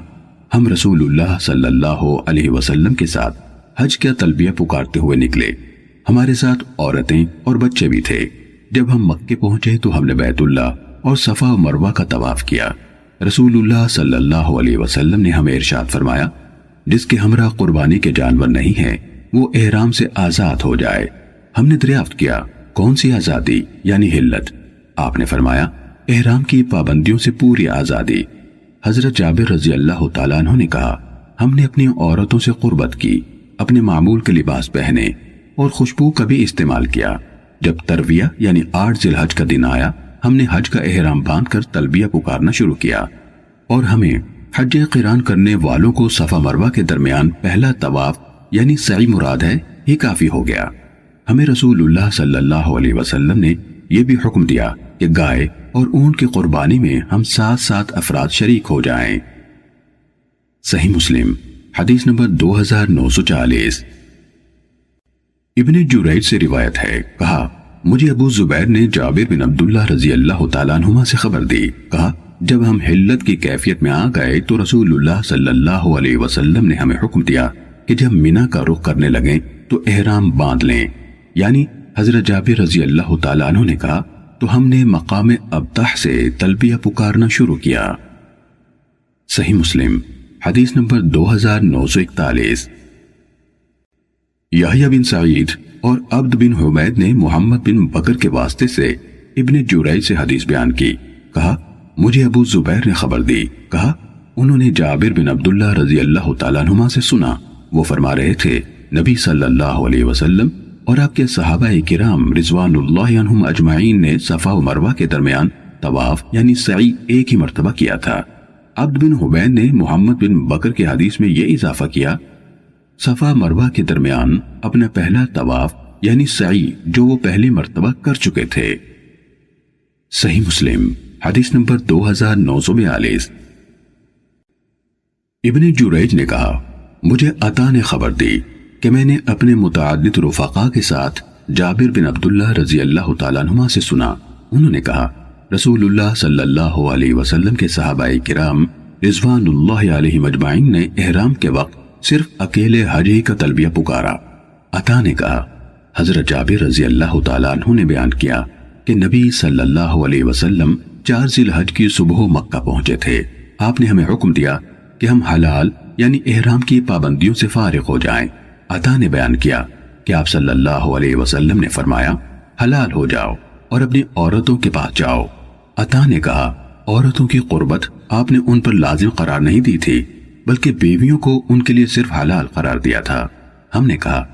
A: ہم رسول اللہ صلی اللہ علیہ وسلم کے ساتھ حج کا تلبیہ پکارتے ہوئے نکلے، ہمارے ساتھ عورتیں اور بچے بھی تھے۔ جب ہم مکے پہنچے تو ہم نے بیت اللہ اور صفا و مروہ کا طواف کیا۔ رسول اللہ صلی اللہ علیہ وسلم نے ہمیں ارشاد فرمایا، جس کے ہمراہ قربانی کے جانور نہیں ہیں وہ احرام سے آزاد ہو جائے۔ ہم نے دریافت کیا، کون سی آزادی یعنی حلت؟ آپ نے فرمایا، احرام کی پابندیوں سے پوری آزادی۔ حضرت جابر رضی اللہ تعالیٰ عنہ نے کہا، ہم نے اپنی عورتوں سے قربت کی، اپنے معمول کے لباس پہنے اور خوشبو کا بھی استعمال کیا۔ جب ترویہ یعنی 8 ذی الحج کا دن آیا، ہم نے حج کا احرام باندھ کر تلبیہ پکارنا شروع کیا، اور ہمیں حج قران کرنے والوں کو صفا مروہ کے درمیان پہلا طواف یعنی سعی مراد ہے ہی کافی ہو گیا۔ ہمیں رسول اللہ صلی اللہ علیہ وسلم نے یہ بھی حکم دیا کہ گائے اور اونٹ کی قربانی میں ہم 7 افراد شریک ہو جائیں۔ صحیح مسلم حدیث نمبر 2940۔ ابن جریج سے روایت ہے، کہا مجھے ابو زبیر نے جابر بن عبداللہ رضی اللہ تعالیٰ عنہما سے خبر دی، کہا جب ہم حلت کی کیفیت میں آ گئے تو رسول اللہ صلی اللہ علیہ وسلم نے ہمیں حکم دیا کہ جب مینا کا رخ کرنے لگیں تو احرام باندھ لیں، یعنی حضرت جابر رضی اللہ تعالیٰ عنہ نے کہا تو ہم نے مقام ابطح سے تلبیہ پکارنا شروع کیا۔ صحیح مسلم حدیث نمبر 2941۔ یحییٰ بن سعید اور عبد بن حمید نے محمد بن بکر کے واسطے سے ابن جریج سے حدیث بیان کی، کہا مجھے ابو زبیر نے خبر دی، کہا انہوں نے جابر بن عبداللہ رضی اللہ تعالیٰ عنہما سے سنا، وہ فرما رہے تھے نبی صلی اللہ علیہ وسلم اور آپ کے صحابہ کرام رضوان اللہ عنہم اجمعین نے صفا و مروہ کے درمیان طواف یعنی سعی ایک ہی مرتبہ کیا تھا۔ عبد بن حمید نے محمد بن بکر کے حدیث میں یہ اضافہ کیا، صفا مروہ کے درمیان اپنا پہلا طواف یعنی سعی جو وہ پہلی مرتبہ کر چکے تھے۔ صحیح مسلم حدیث نمبر 2942۔ ابن جریج نے کہا مجھے عطا نے خبر دی کہ میں نے اپنے متعدد رفقا کے ساتھ جابر بن عبداللہ رضی اللہ تعالیٰ عنہما سے سنا، انہوں نے کہا رسول اللہ صلی اللہ علیہ وسلم کے صحابہ کرام رضوان اللہ علیہ مجمعین نے احرام کے وقت صرف اکیلے حج ہی کا تلبیہ پکارا، عطا نے کہا حضرت جابر رضی اللہ تعالیٰ عنہ نے بیان کیا کہ نبی صلی اللہ علیہ وسلم 4 ذی الحج کی صبح مکہ پہنچے تھے. آپ نے ہمیں حکم دیا کہ ہم حلال یعنی احرام کی پابندیوں سے فارغ ہو جائیں. عطا نے بیان کیا کہ آپ صلی اللہ علیہ وسلم نے فرمایا حلال ہو جاؤ اور اپنی عورتوں کے پاس جاؤ. عطا نے کہا عورتوں کی قربت آپ نے ان پر لازم قرار نہیں دی تھی بلکہ بیویوں کو ان کے لیے صرف حلال قرار دیا تھا. ہم نے کہا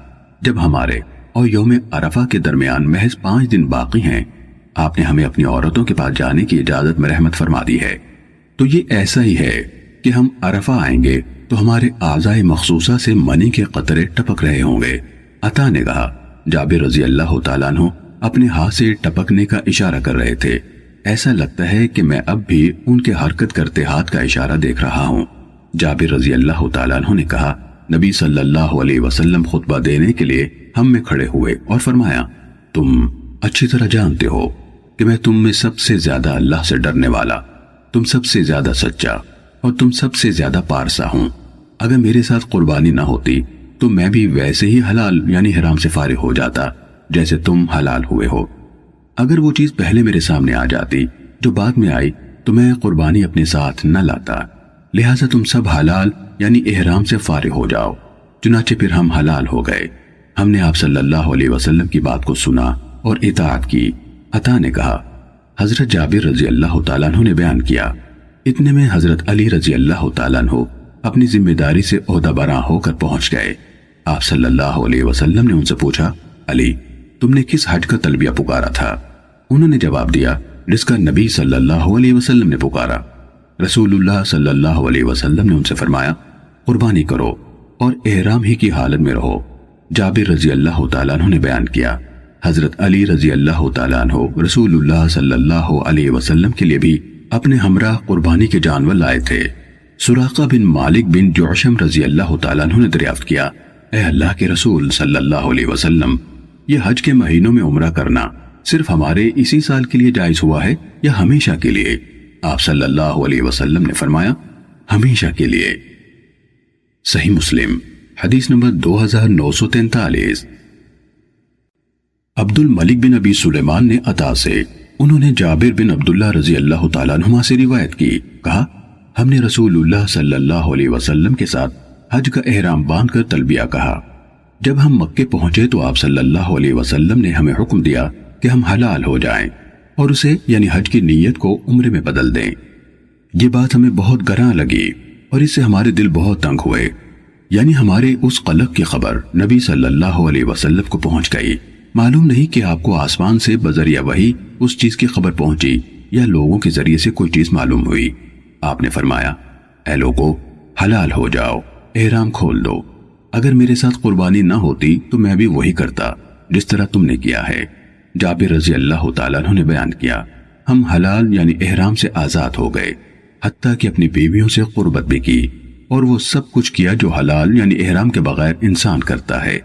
A: جب ہمارے اور یوم عرفہ کے درمیان محض 5 دن باقی ہیں آپ نے ہمیں اپنی عورتوں کے پاس جانے کی اجازت میں رحمت فرما دی ہے تو یہ ایسا ہی ہے کہ ہم عرفہ آئیں گے تو ہمارے اعضائے مخصوصہ سے منی کے قطرے ٹپک رہے ہوں گے. عطا نے کہا جابر رضی اللہ تعالیٰ عنہ اپنے ہاتھ سے ٹپکنے کا اشارہ کر رہے تھے. ایسا لگتا ہے کہ میں اب بھی ان کے حرکت کرتے ہاتھ کا اشارہ دیکھ رہا ہوں. جابر رضی اللہ تعالیٰ عنہ نے کہا نبی صلی اللہ علیہ وسلم خطبہ دینے کے لیے ہم میں کھڑے ہوئے اور فرمایا تم اچھی طرح جانتے ہو کہ میں تم میں سب سے زیادہ اللہ سے ڈرنے والا، تم سب سے زیادہ سچا اور تم سب سے زیادہ پارسا ہوں. اگر میرے ساتھ قربانی نہ ہوتی تو میں بھی ویسے ہی حلال یعنی حرام سے فارغ ہو جاتا جیسے تم حلال ہوئے ہو. اگر وہ چیز پہلے میرے سامنے آ جاتی جو بعد میں آئی تو میں قربانی اپنے ساتھ نہ لاتا. لہٰذا تم سب حلال یعنی احرام سے فارغ ہو جاؤ. چنانچہ پھر ہم حلال ہو گئے. ہم نے آپ صلی اللہ علیہ وسلم کی بات کو سنا اور اطاعت کی. عطا نے کہا حضرت جابر رضی اللہ تعالیٰ عنہ نے بیان کیا اتنے میں حضرت علی رضی اللہ تعالیٰ عنہ اپنی ذمہ داری سے عہدہ براں ہو کر پہنچ گئے. آپ صلی اللہ علیہ وسلم نے ان سے پوچھا علی تم نے کس حج کا تلبیہ پکارا تھا؟ انہوں نے جواب دیا جس کا نبی صلی اللہ علیہ وسلم نے پکارا. رسول اللہ صلی اللہ علیہ وسلم نے ان سے فرمایا قربانی کرو اور احرام ہی کی حالت میں رہو. جابر رضی اللہ تعالیٰ عنہ نے بیان کیا حضرت علی رضی اللہ تعالیٰ عنہ رسول اللہ صلی اللہ علیہ وسلم کے لیے بھی اپنے ہمراہ قربانی کے جانور لائے تھے. سراقہ بن مالک بن جعشم رضی اللہ تعالیٰ عنہ نے دریافت کیا اے اللہ کے رسول صلی اللہ علیہ وسلم یہ حج کے مہینوں میں عمرہ کرنا صرف ہمارے اسی سال کے لیے جائز ہوا ہے یا ہمیشہ کے لیے؟ آپ صلی اللہ علیہ وسلم نے فرمایا ہمیشہ کے لیے. صحیح مسلم حدیث نمبر 2943. عبد الملک بن ابی سلیمان نے عطا سے انہوں نے جابر بن عبداللہ رضی اللہ تعالیٰ عنہما سے روایت کی کہا ہم نے رسول اللہ صلی اللہ علیہ وسلم کے ساتھ حج کا احرام باندھ کر تلبیہ کہا. جب ہم مکے پہنچے تو آپ صلی اللہ علیہ وسلم نے ہمیں حکم دیا کہ ہم حلال ہو جائیں اور اسے یعنی حج کی نیت کو عمرے میں بدل دیں. یہ بات ہمیں بہت گراں لگی اور اس سے ہمارے دل بہت تنگ ہوئے. یعنی ہمارے اس قلق کی خبر نبی صلی اللہ علیہ وسلم کو پہنچ گئی. معلوم نہیں کہ آپ کو آسمان سے بذریعہ وحی اس چیز کی خبر پہنچی یا لوگوں کے ذریعے سے کوئی چیز معلوم ہوئی. آپ نے فرمایا اے لوگو حلال ہو جاؤ احرام کھول دو. اگر میرے ساتھ قربانی نہ ہوتی تو میں بھی وہی کرتا جس طرح تم نے کیا ہے. جابر رضی اللہ تعالیٰ عنہ نے بیان کیا ہم حلال یعنی احرام سے آزاد ہو گئے حتیٰ کہ اپنی بیویوں سے قربت بھی کی اور وہ سب کچھ کیا جو حلال یعنی احرام کے بغیر انسان کرتا ہے.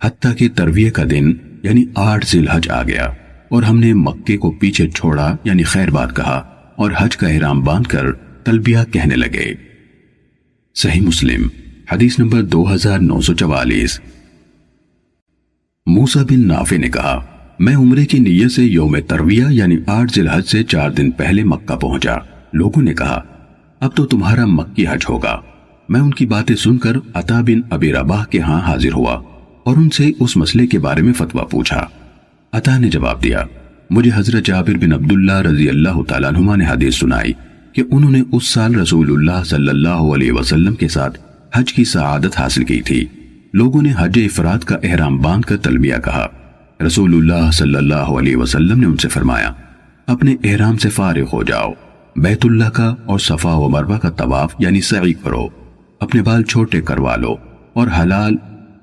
A: حتیٰ کہ ترویہ کا دن یعنی 8 ذی الحج آ گیا اور ہم نے مکے کو پیچھے چھوڑا یعنی خیر بات کہا اور حج کا احرام باندھ کر تلبیہ کہنے لگے. صحیح مسلم حدیث نمبر 2944. موسیٰ بن نافع نے کہا میں عمرے کی نیت سے یوم ترویہ یعنی 8 ذی الحج سے 4 دن پہلے مکہ پہنچا. لوگوں نے کہا اب تو تمہارا مکی حج ہوگا. میں ان کی باتیں سن کر عطا بن ابی رباح کے ہاں حاضر ہوا اور ان سے اس مسئلے کے بارے میں فتویٰ پوچھا. عطا نے جواب دیا مجھے حضرت جابر بن عبداللہ رضی اللہ تعالیٰ عنہما نے حدیث سنائی کہ انہوں نے اس سال رسول اللہ صلی اللہ علیہ وسلم کے ساتھ حج کی سعادت حاصل کی تھی. لوگوں نے حج افراد کا احرام باندھ کر تلبیہ کہا. رسول اللہ صلی اللہ علیہ وسلم نے ان سے فرمایا اپنے احرام سے فارغ ہو جاؤ. بیت اللہ کا اور صفا و مروہ کا طواف یعنی سعی کرو. اپنے بال چھوٹے کروا لو اور حلال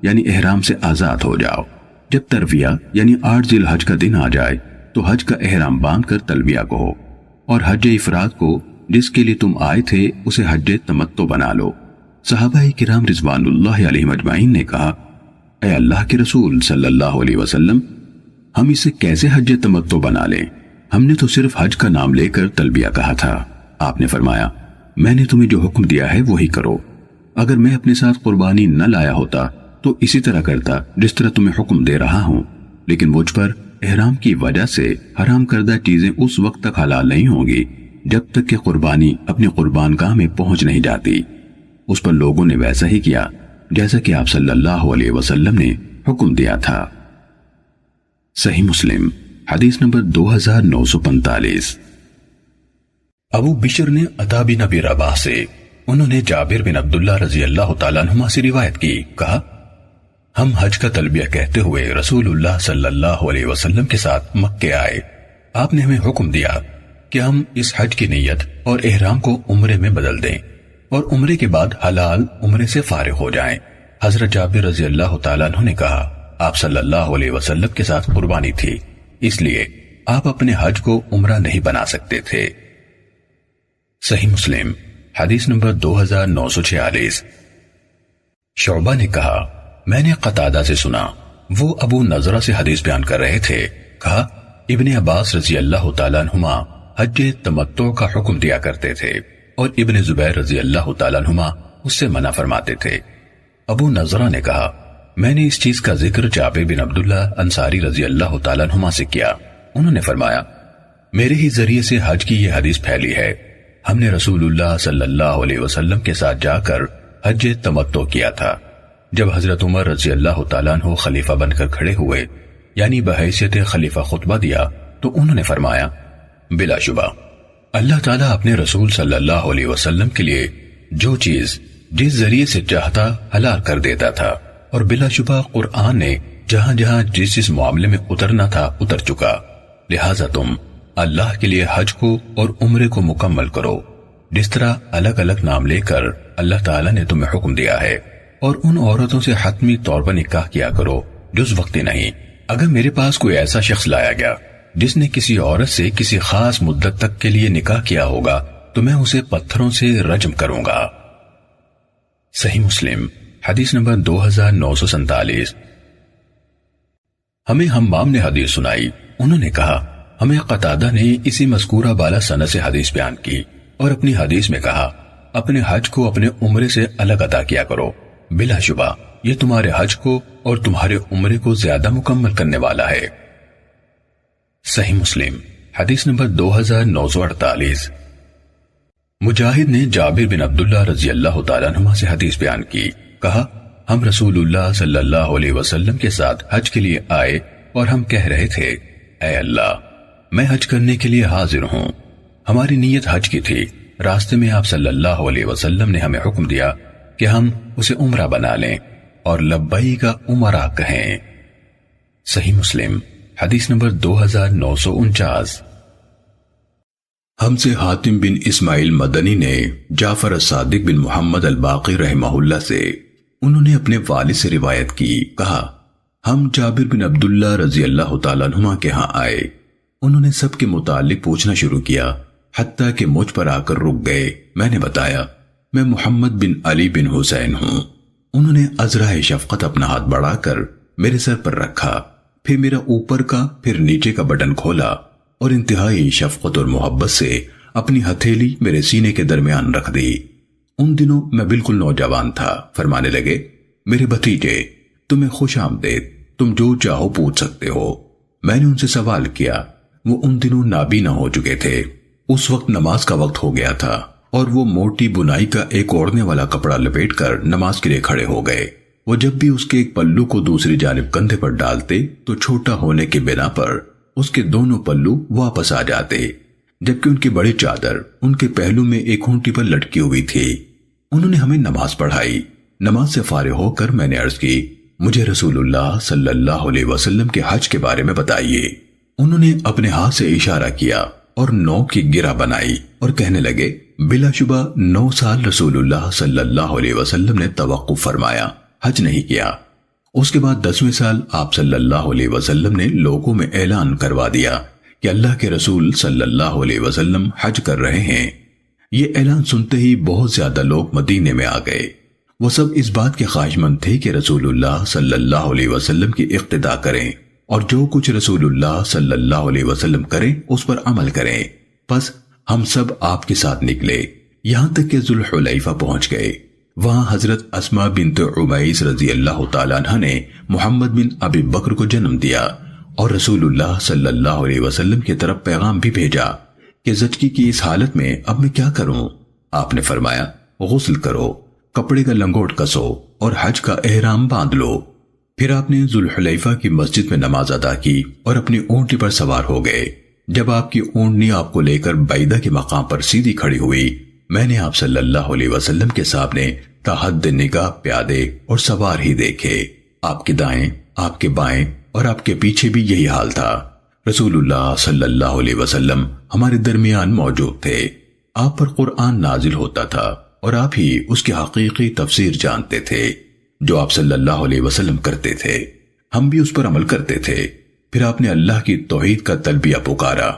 A: یعنی احرام سے آزاد ہو جاؤ. جب ترویہ یعنی 8 ذی الحج کا دن آ جائے تو حج کا احرام باندھ کر تلبیہ کہو اور حج افراد کو جس کے لیے تم آئے تھے اسے حج تمتع بنا لو. صحابہ کرام رضوان اللہ علیہم اجمعین نے کہا اے اللہ کے رسول صلی اللہ علیہ وسلم ہم اسے کیسے حج تمتع بنا لیں؟ ہم نے تو صرف حج کا نام لے کر تلبیہ کہا تھا. آپ نے فرمایا میں نے تمہیں جو حکم دیا ہے وہی کرو. اگر میں اپنے ساتھ قربانی نہ لایا ہوتا
B: تو اسی طرح کرتا جس طرح تمہیں حکم دے رہا ہوں، لیکن مجھ پر احرام کی وجہ سے حرام کردہ چیزیں اس وقت تک حلال نہیں ہوں گی جب تک کہ قربانی اپنی قربان گاہ میں پہنچ نہیں جاتی۔ اس پر لوگوں نے ویسا ہی کیا جیسا کہ آپ صلی اللہ علیہ وسلم نے حکم دیا تھا۔ صحیح مسلم حدیث نمبر 2945۔
A: ابو بشر نے عطا بن ابی رباح سے، انہوں نے جابر بن عبداللہ رضی اللہ تعالیٰ عنہما سے روایت کی، کہا ہم حج کا تلبیہ کہتے ہوئے رسول اللہ صلی اللہ علیہ وسلم کے ساتھ مکے آئے۔ آپ نے ہمیں حکم دیا کہ ہم اس حج کی نیت اور احرام کو عمرے میں بدل دیں اور عمرے کے بعد حلال عمرے سے فارغ ہو جائیں۔ حضرت جابر رضی اللہ تعالیٰ عنہ نے کہا آپ صلی اللہ علیہ وسلم کے ساتھ قربانی تھی، اس لیے آپ اپنے حج کو عمرہ نہیں بنا سکتے تھے۔ صحیح مسلم حدیث نمبر 2946۔ شعبہ نے کہا میں نے قتادہ سے سنا، وہ ابو نضرہ سے حدیث بیان کر رہے تھے، کہا ابن عباس رضی اللہ تعالیٰ عنہما حج تمتع کا حکم دیا کرتے تھے اور ابن زبیر رضی اللہ تعالیٰ عنہما اس سے منع فرماتے تھے۔ ابو نضرہ نے کہا میں نے اس چیز کا ذکر جابر بن عبداللہ انصاری رضی اللہ تعالیٰ عنہما سے کیا، انہوں نے فرمایا میرے ہی ذریعے سے حج کی یہ حدیث پھیلی ہے، ہم نے رسول اللہ صلی اللہ علیہ وسلم کے ساتھ جا کر حج تمتع کیا تھا۔ جب حضرت عمر رضی اللہ تعالیٰ عنہ خلیفہ بن کر کھڑے ہوئے، یعنی بحیثیت خلیفہ خطبہ دیا، تو انہوں نے فرمایا بلا شبہ اللہ تعالیٰ اپنے رسول صلی اللہ علیہ وسلم کے لیے جو چیز جس ذریعے سے چاہتا حلال کر دیتا تھا، اور بلا شبہ قرآن نے جہاں جہاں جس معاملے میں اترنا تھا اتر چکا، لہٰذا تم اللہ کے لیے حج کو اور عمرے کو مکمل کرو جس طرح الگ الگ نام لے کر اللہ تعالیٰ نے تمہیں حکم دیا ہے، اور ان عورتوں سے حتمی طور پر نکاح کیا کرو جو اس وقت نہیں۔ اگر میرے پاس کوئی ایسا شخص لایا گیا جس نے کسی عورت سے کسی خاص مدت تک کے لیے نکاح کیا ہوگا تو میں اسے پتھروں سے رجم کروں گا۔ صحیح مسلم حدیث نمبر 2947۔ ہمیں حمام نے حدیث سنائی، انہوں نے کہا ہمیں قتادہ نے اسی مذکورہ بالا سند سے حدیث بیان کی اور اپنی حدیث میں کہا اپنے حج کو اپنے عمرے سے الگ ادا کیا کرو، بلا شبہ یہ تمہارے حج کو اور تمہارے عمرے کو زیادہ مکمل کرنے والا ہے۔ صحیح مسلم حدیث نمبر 2948۔ مجاہد نے جابر بن عبداللہ رضی اللہ تعالیٰ عنہ سے حدیث بیان کی، کہا ہم رسول اللہ صلی اللہ علیہ وسلم کے ساتھ حج کے لیے آئے اور ہم کہہ رہے تھے اے اللہ میں حج کرنے کے لیے حاضر ہوں۔ ہماری نیت حج کی تھی، راستے میں آپ صلی اللہ علیہ وسلم نے ہمیں حکم دیا کہ ہم اسے عمرہ بنا لیں اور لبیک کا عمرہ کہیں۔ صحیح مسلم حدیث نمبر 2949۔
B: ہم سے حاتم بن اسماعیل مدنی نے جعفر الصادق بن محمد الباقی رحمہ اللہ سے، انہوں نے اپنے والد سے روایت کی، کہا ہم جابر بن عبداللہ رضی اللہ تعالیٰ عنہما کے ہاں آئے، انہوں نے سب کے متعلق پوچھنا شروع کیا حتیٰ کہ مجھ پر آ کر رک گئے۔ میں نے بتایا میں محمد بن علی بن حسین ہوں۔ انہوں نے عذرائے شفقت اپنا ہاتھ بڑھا کر میرے سر پر رکھا، پھر میرا اوپر کا پھر نیچے کا بٹن کھولا اور انتہائی شفقت اور محبت سے اپنی ہتھیلی میرے سینے کے درمیان رکھ دی۔ ان دنوں میں بالکل نوجوان تھا۔ فرمانے لگے میرے بھتیجے تمہیں خوش آمدید، تم جو چاہو پوچھ سکتے ہو۔ میں نے ان سے سوال کیا، وہ ان دنوں نابینا ہو چکے تھے، اس وقت نماز کا وقت ہو گیا تھا اور وہ موٹی بنائی کا ایک اوڑھنے والا کپڑا لپیٹ کر نماز کے لیے کھڑے ہو گئے۔ وہ جب بھی اس کے ایک پلو کو دوسری جانب کندھے پر ڈالتے تو چھوٹا ہونے کی بنا پر اس کے دونوں پلو واپس آ جاتے، جبکہ ان کی بڑی چادر ان کے پہلو میں ایک ہونٹی پر لٹکی ہوئی تھی۔ انہوں نے ہمیں نماز پڑھائی۔ نماز سے فارغ ہو کر میں نے عرض کی مجھے رسول اللہ صلی اللہ علیہ وسلم کے حج کے بارے میں بتائیے۔ انہوں نے اپنے ہاتھ سے اشارہ کیا اور 9 کی گرہ بنائی اور کہنے لگے بلا شبہ 9 سال رسول اللہ صلی اللہ علیہ وسلم نے توقف فرمایا، حج نہیں کیا۔ اس کے بعد 10ویں سال آپ صلی اللہ علیہ وسلم نے لوگوں میں اعلان کروا دیا کہ اللہ کے رسول صلی اللہ علیہ وسلم حج کر رہے ہیں۔ یہ اعلان سنتے ہی بہت زیادہ لوگ مدینے میں آ گئے۔ وہ سب اس بات کے خواہش مند تھے کہ رسول اللہ صلی اللہ علیہ وسلم کی اقتداء کریں اور جو کچھ رسول اللہ صلی اللہ علیہ وسلم کریں اس پر عمل کریں۔ پس ہم سب آپ کے ساتھ نکلے، یہاں تک کہ ذوالحلیفہ پہنچ گئے۔ وہاں حضرت اسما بنت عمیس رضی اللہ تعالیٰ عنہ نے محمد بن ابی بکر کو جنم دیا اور رسول اللہ صلی اللہ علیہ وسلم کی طرف پیغام بھی بھیجا کہ زچگی کی اس حالت میں اب میں کیا کروں؟ آپ نے فرمایا غسل کرو، کپڑے کا لنگوٹ کسو اور حج کا احرام باندھ لو۔ پھر آپ نے ذوالحلیفہ کی مسجد میں نماز ادا کی اور اپنی اونٹی پر سوار ہو گئے۔ جب آپ کی اونٹنی آپ کو لے کر بیدہ کے مقام پر سیدھی کھڑی ہوئی، میں نے آپ صلی اللہ علیہ وسلم کے سامنے تحد نگاہ پیادے اور سوار ہی دیکھے۔ آپ کے دائیں، آپ کے بائیں اور آپ کے پیچھے بھی یہی حال تھا۔ رسول اللہ صلی اللہ علیہ وسلم ہمارے درمیان موجود تھے۔ آپ پر قرآن نازل ہوتا تھا اور آپ ہی اس کی حقیقی تفسیر جانتے تھے۔ جو آپ صلی اللہ علیہ وسلم کرتے تھے ہم بھی اس پر عمل کرتے تھے۔ پھر آپ نے اللہ کی توحید کا تلبیہ پکارا،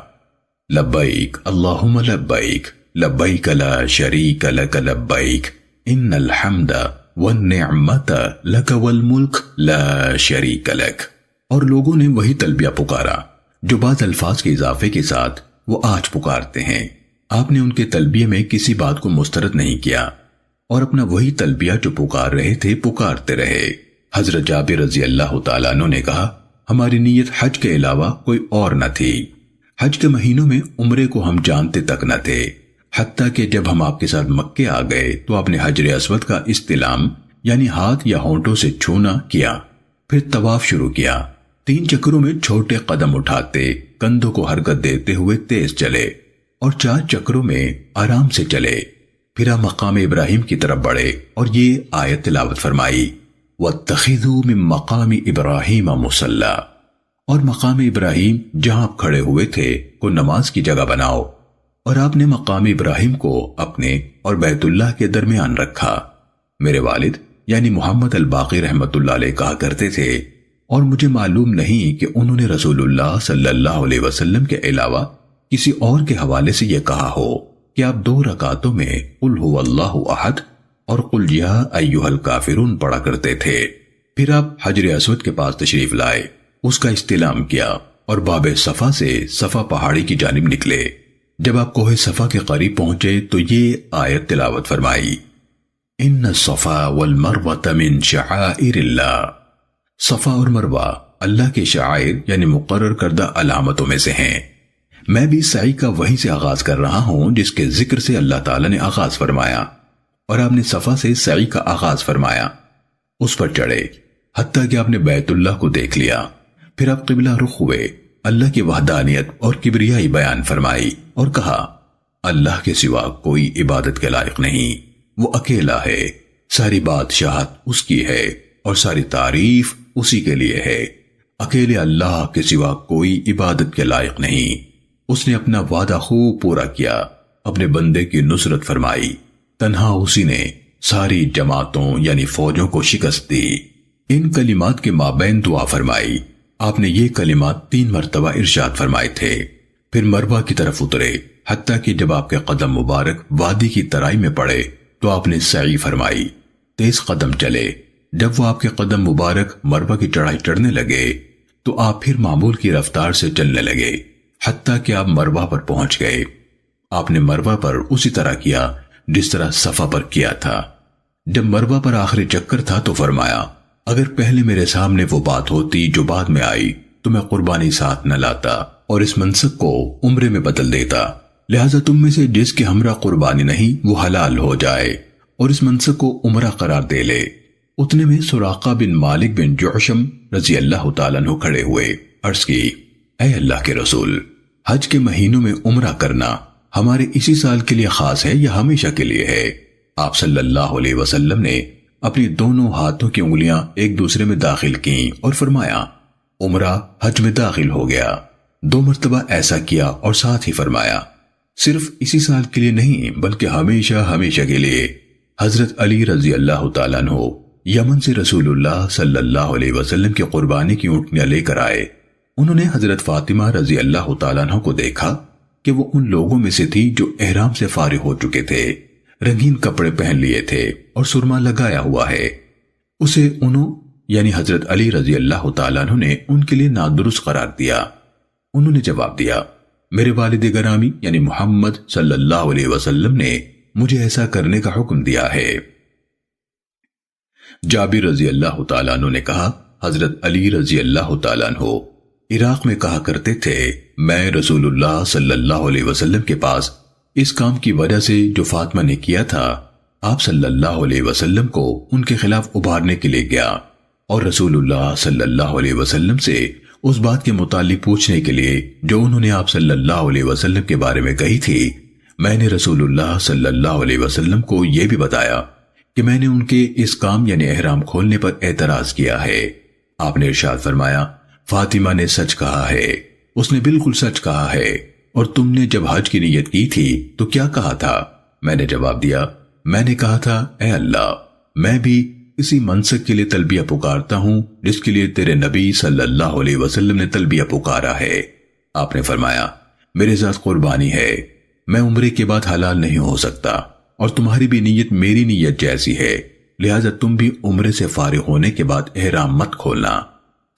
B: لبیک اللہم لبیک لبیک لا شریک لک لبیک ان الحمد والنعمت لک والملک لا شریک لک۔ اور لوگوں نے وہی تلبیہ پکارا جو بعض الفاظ کے اضافے کے ساتھ وہ آج پکارتے ہیں۔ آپ نے ان کے تلبیہ میں کسی بات کو مسترد نہیں کیا اور اپنا وہی تلبیہ جو پکار رہے تھے پکارتے رہے۔ حضرت جابر رضی اللہ تعالیٰ عنہ نے کہا، ہماری نیت حج کے علاوہ کوئی اور نہ تھی۔ حج کے مہینوں میں عمرے کو ہم جانتے تک نہ تھے، حتیٰ کہ جب ہم آپ کے ساتھ مکے آ گئے تو آپ نے حجر اسود کا استلام یعنی ہاتھ یا ہونٹوں سے چھونا کیا، پھر طواف شروع کیا۔ 3 چکروں میں چھوٹے قدم اٹھاتے، کندھوں کو حرکت دیتے ہوئے تیز چلے اور 4 چکروں میں آرام سے چلے۔ پھر آپ مقام ابراہیم کی طرف بڑھے اور یہ آیت تلاوت فرمائی، وَاتَّخِذُوا مِن مَّقَامِ إِبْرَاهِيمَ مُصَلًّى، اور مقام ابراہیم جہاں آپ کھڑے ہوئے تھے کو نماز کی جگہ بناؤ۔ اور آپ نے مقام ابراہیم کو اپنے اور بیت اللہ کے درمیان رکھا۔ میرے والد یعنی محمد الباقی رحمت اللہ علیہ کہا کرتے تھے، اور مجھے معلوم نہیں کہ انہوں نے رسول اللہ صلی اللہ علیہ وسلم کے علاوہ کسی اور کے حوالے سے یہ کہا ہو کہ آپ 2 رکعتوں میں قل هو اللہ احد اور قل یا ایھا الکافرون پڑھا کرتے تھے۔ پھر آپ حجر اسود کے پاس تشریف لائے، اس کا استلام کیا اور باب صفا سے صفا پہاڑی کی جانب نکلے۔ جب آپ کوہ صفا کے قریب پہنچے تو یہ آیت تلاوت فرمائی، ان الصفا والمروہ من شعائر اللہ۔ صفا اور مروہ اللہ کے شعائر یعنی مقرر کردہ علامتوں میں سے ہیں۔ میں بھی سعی کا وہیں سے آغاز کر رہا ہوں جس کے ذکر سے اللہ تعالیٰ نے آغاز فرمایا، اور آپ نے صفا سے سعی کا آغاز فرمایا۔ اس پر چڑھے حتیٰ کہ آپ نے بیت اللہ کو دیکھ لیا۔ پھر آپ قبلہ رخ ہوئے، اللہ کی وحدانیت اور کبریائی بیان فرمائی اور کہا، اللہ کے سوا کوئی عبادت کے لائق نہیں، وہ اکیلا ہے، ساری بادشاہت اس کی ہے اور ساری تعریف اسی کے لیے ہے۔ اکیلے اللہ کے سوا کوئی عبادت کے لائق نہیں۔ اس نے اپنا وعدہ خوب پورا کیا، اپنے بندے کی نصرت فرمائی، تنہا اسی نے ساری جماعتوں یعنی فوجوں کو شکست دی۔ ان کلمات کے مابین دعا فرمائی۔ آپ نے یہ کلمات 3 مرتبہ ارشاد فرمائے تھے۔ پھر مروہ کی طرف اترے، حتیٰ کہ جب آپ کے قدم مبارک وادی کی ترائی میں پڑے تو آپ نے سعی فرمائی، تیز قدم چلے۔ جب وہ آپ کے قدم مبارک مروہ کی چڑھائی چڑھنے لگے تو آپ پھر معمول کی رفتار سے چلنے لگے، حتیٰ کہ آپ مروہ پر پہنچ گئے۔ آپ نے مروہ پر اسی طرح کیا جس طرح صفا پر کیا تھا۔ جب مروہ پر آخری چکر تھا تو فرمایا، اگر پہلے میرے سامنے وہ بات ہوتی جو بعد میں آئی تو میں قربانی ساتھ نہ لاتا اور اس منسک کو عمرے میں بدل دیتا، لہٰذا تم میں سے جس کے ہمراہ قربانی نہیں وہ حلال ہو جائے اور اس منسک کو عمرہ قرار دے لے۔ اتنے میں سراقہ بن مالک بن جعشم رضی اللہ تعالیٰ عنہ کھڑے ہوئے، عرض کی، اے اللہ کے رسول، حج کے مہینوں میں عمرہ کرنا ہمارے اسی سال کے لیے خاص ہے یا ہمیشہ کے لیے ہے؟ آپ صلی اللہ علیہ وسلم نے اپنی دونوں ہاتھوں کی انگلیاں ایک دوسرے میں داخل کیں اور فرمایا، عمرہ حج میں داخل ہو گیا۔ 2 مرتبہ ایسا کیا اور ساتھ ہی فرمایا، صرف اسی سال کے لیے نہیں بلکہ ہمیشہ ہمیشہ کے لیے۔ حضرت علی رضی اللہ تعالیٰ عنہ یمن سے رسول اللہ صلی اللہ علیہ وسلم کی قربانی کی اونٹنیاں لے کر آئے۔ انہوں نے حضرت فاطمہ رضی اللہ تعالیٰ عنہ کو دیکھا کہ وہ ان لوگوں میں سے تھی جو احرام سے فارغ ہو چکے تھے، رنگین کپڑے پہن لیے تھے اور سرما لگایا ہوا ہے۔ اسے انہوں یعنی حضرت علی رضی اللہ تعالیٰ عنہ نے ان کے لیے نادرست قرار دیا۔ انہوں نے جواب دیا، میرے والد گرامی یعنی محمد صلی اللہ علیہ وسلم نے مجھے ایسا کرنے کا حکم دیا ہے۔ جابر رضی اللہ تعالیٰ عنہ نے کہا، حضرت علی رضی اللہ تعالیٰ عنہ عراق میں کہا کرتے تھے، میں رسول اللہ صلی اللہ علیہ وسلم کے پاس اس کام کی وجہ سے جو فاطمہ نے کیا تھا، آپ صلی اللہ علیہ وسلم کو ان کے خلاف ابھارنے کے لیے گیا، اور رسول اللہ صلی اللہ علیہ وسلم سے اس بات کے متعلق پوچھنے کے لیے جو انہوں نے آپ صلی اللہ علیہ وسلم کے بارے میں کہی تھی۔ میں نے رسول اللہ صلی اللہ علیہ وسلم کو یہ بھی بتایا کہ میں نے ان کے اس کام یعنی احرام کھولنے پر اعتراض کیا ہے۔ آپ نے ارشاد فرمایا، فاطمہ نے سچ کہا ہے، اس نے بالکل سچ کہا ہے، اور تم نے جب حج کی نیت کی تھی تو کیا کہا تھا؟ میں نے جواب دیا، میں نے کہا تھا، اے اللہ، میں بھی اسی منصب کے لیے تلبیہ پکارتا ہوں جس کے لیے تیرے نبی صلی اللہ علیہ وسلم نے تلبیہ پکارا ہے۔ آپ نے فرمایا، میرے ذات قربانی ہے، میں عمرے کے بعد حلال نہیں ہو سکتا، اور تمہاری بھی نیت میری نیت جیسی ہے، لہذا تم بھی عمرے سے فارغ ہونے کے بعد احرام مت کھولنا۔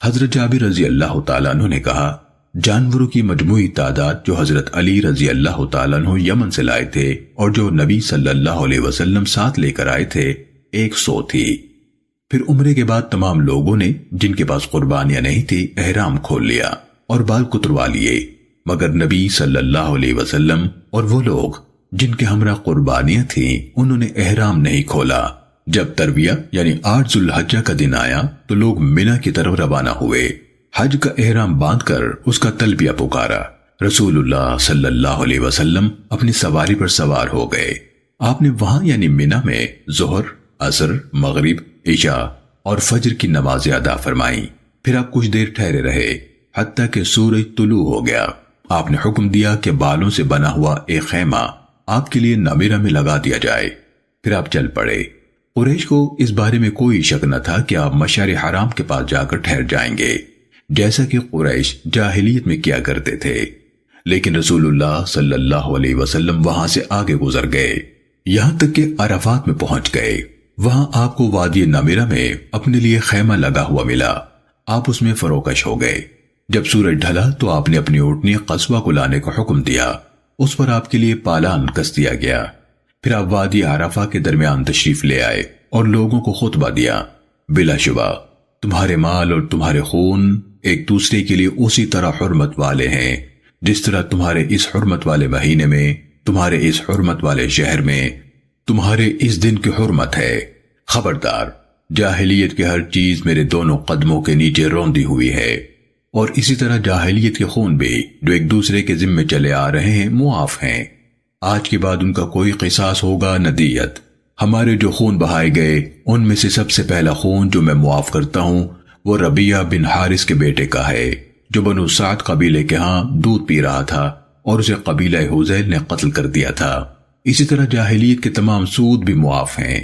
B: حضرت جابر رضی اللہ تعالیٰ عنہ نے کہا، جانوروں کی مجموعی تعداد جو حضرت علی رضی اللہ تعالیٰ عنہ یمن سے لائے تھے اور جو نبی صلی اللہ علیہ وسلم ساتھ لے کر آئے تھے 100 تھی۔ پھر عمرے کے بعد تمام لوگوں نے جن کے پاس قربانیاں نہیں تھی احرام کھول لیا اور بال کتروا لیے، مگر نبی صلی اللہ علیہ وسلم اور وہ لوگ جن کے ہمراہ قربانیاں تھیں انہوں نے احرام نہیں کھولا۔ جب ترویہ یعنی 8 ذو الحجہ کا دن آیا تو لوگ منی کی طرف روانہ ہوئے، حج کا احرام باندھ کر اس کا تلبیہ پکارا۔ رسول اللہ صلی اللہ علیہ وسلم اپنی سواری پر سوار ہو گئے۔ آپ نے وہاں یعنی منی میں ظہر، عصر، مغرب، عشاء اور فجر کی نمازیں ادا فرمائیں۔ پھر آپ کچھ دیر ٹھہرے رہے حتیٰ کہ سورج طلوع ہو گیا۔ آپ نے حکم دیا کہ بالوں سے بنا ہوا ایک خیمہ آپ کے لیے نامرہ میں لگا دیا جائے۔ پھر آپ چل پڑے۔ قریش کو اس بارے میں کوئی شک نہ تھا کہ آپ مشعر حرام کے پاس جا کر ٹھہر جائیں گے، جیسا کہ قریش جاہلیت میں کیا کرتے تھے، لیکن رسول اللہ صلی اللہ علیہ وسلم وہاں سے آگے گزر گئے، یہاں تک کہ عرفات میں پہنچ گئے۔ وہاں آپ کو وادی نامرہ میں اپنے لیے خیمہ لگا ہوا ملا۔ آپ اس میں فروکش ہو گئے۔ جب سورج ڈھلا تو آپ نے اپنی اونٹنی قصوہ کو لانے کا حکم دیا، اس پر آپ کے لیے پالان کس دیا گیا۔ پھر آپ وادی عرفہ کے درمیان تشریف لے آئے اور لوگوں کو خطبہ دیا، بلا شبہ تمہارے مال اور تمہارے خون ایک دوسرے کے لیے اسی طرح حرمت والے ہیں جس طرح تمہارے اس حرمت والے مہینے میں، تمہارے اس حرمت والے شہر میں، تمہارے اس دن کی حرمت ہے۔ خبردار، جاہلیت کی ہر چیز میرے دونوں قدموں کے نیچے روندی ہوئی ہے، اور اسی طرح جاہلیت کے خون بھی جو ایک دوسرے کے ذمے چلے آ رہے ہیں معاف ہیں۔ آج کے بعد ان کا کوئی قصاص ہوگا نہ دیت۔ ہمارے جو خون بہائے گئے ان میں سے سب سے پہلا خون جو میں معاف کرتا ہوں وہ ربیعہ بن حارث کے بیٹے کا ہے، جو بنو سعد قبیلے کے ہاں دودھ پی رہا تھا اور اسے قبیلہ حذیل نے قتل کر دیا تھا۔ اسی طرح جاہلیت کے تمام سود بھی معاف ہیں،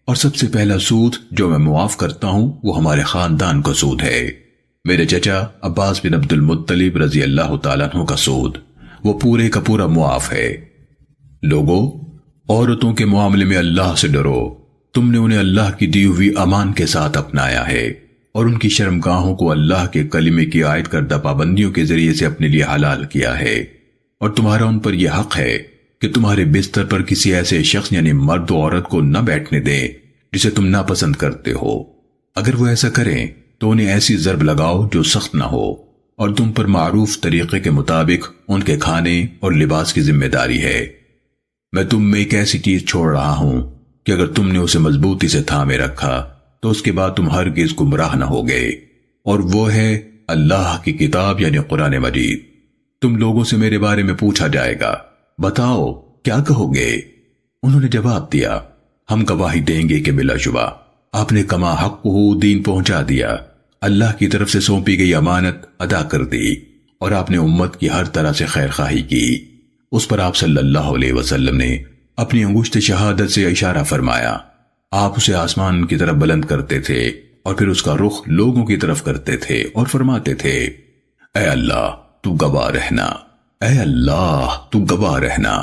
B: اور سب سے پہلا سود جو میں معاف کرتا ہوں وہ ہمارے خاندان کا سود ہے، میرے چچا عباس بن عبد المطلب رضی اللہ تعالیٰ عنہ کا سود، وہ پورے کا پورا معاف ہے۔ لوگوں، عورتوں کے معاملے میں اللہ سے ڈرو، تم نے انہیں اللہ کی دی ہوئی امان کے ساتھ اپنایا ہے، اور ان کی شرمگاہوں کو اللہ کے کلمے کی عائد کردہ پابندیوں کے ذریعے سے اپنے لیے حلال کیا ہے، اور تمہارا ان پر یہ حق ہے کہ تمہارے بستر پر کسی ایسے شخص یعنی مرد و عورت کو نہ بیٹھنے دیں جسے تم ناپسند کرتے ہو۔ اگر وہ ایسا کریں تو انہیں ایسی ضرب لگاؤ جو سخت نہ ہو، اور تم پر معروف طریقے کے مطابق ان کے کھانے اور لباس کی ذمہ داری ہے۔ میں تم میں ایک ایسی چیز چھوڑ رہا ہوں کہ اگر تم نے اسے مضبوطی سے تھامے رکھا تو اس کے بعد تم ہرگز گمراہ نہ ہوگے، اور وہ ہے اللہ کی کتاب یعنی قرآن مجید۔ تم لوگوں سے میرے بارے میں پوچھا جائے گا، بتاؤ کیا کہو گے؟ انہوں نے جواب دیا، ہم گواہی دیں گے کہ بلا شبہ آپ نے کما حق کو دین پہنچا دیا، اللہ کی طرف سے سونپی گئی امانت ادا کر دی، اور آپ نے امت کی ہر طرح سے خیر خواہی کی۔ اس پر آپ صلی اللہ علیہ وسلم نے اپنی انگشت شہادت سے اشارہ فرمایا۔ آپ اسے آسمان کی طرف بلند کرتے تھے اور پھر اس کا رخ لوگوں کی طرف کرتے تھے اور فرماتے تھے، اے اللہ تو گواہ رہنا، اے اللہ تو گواہ رہنا۔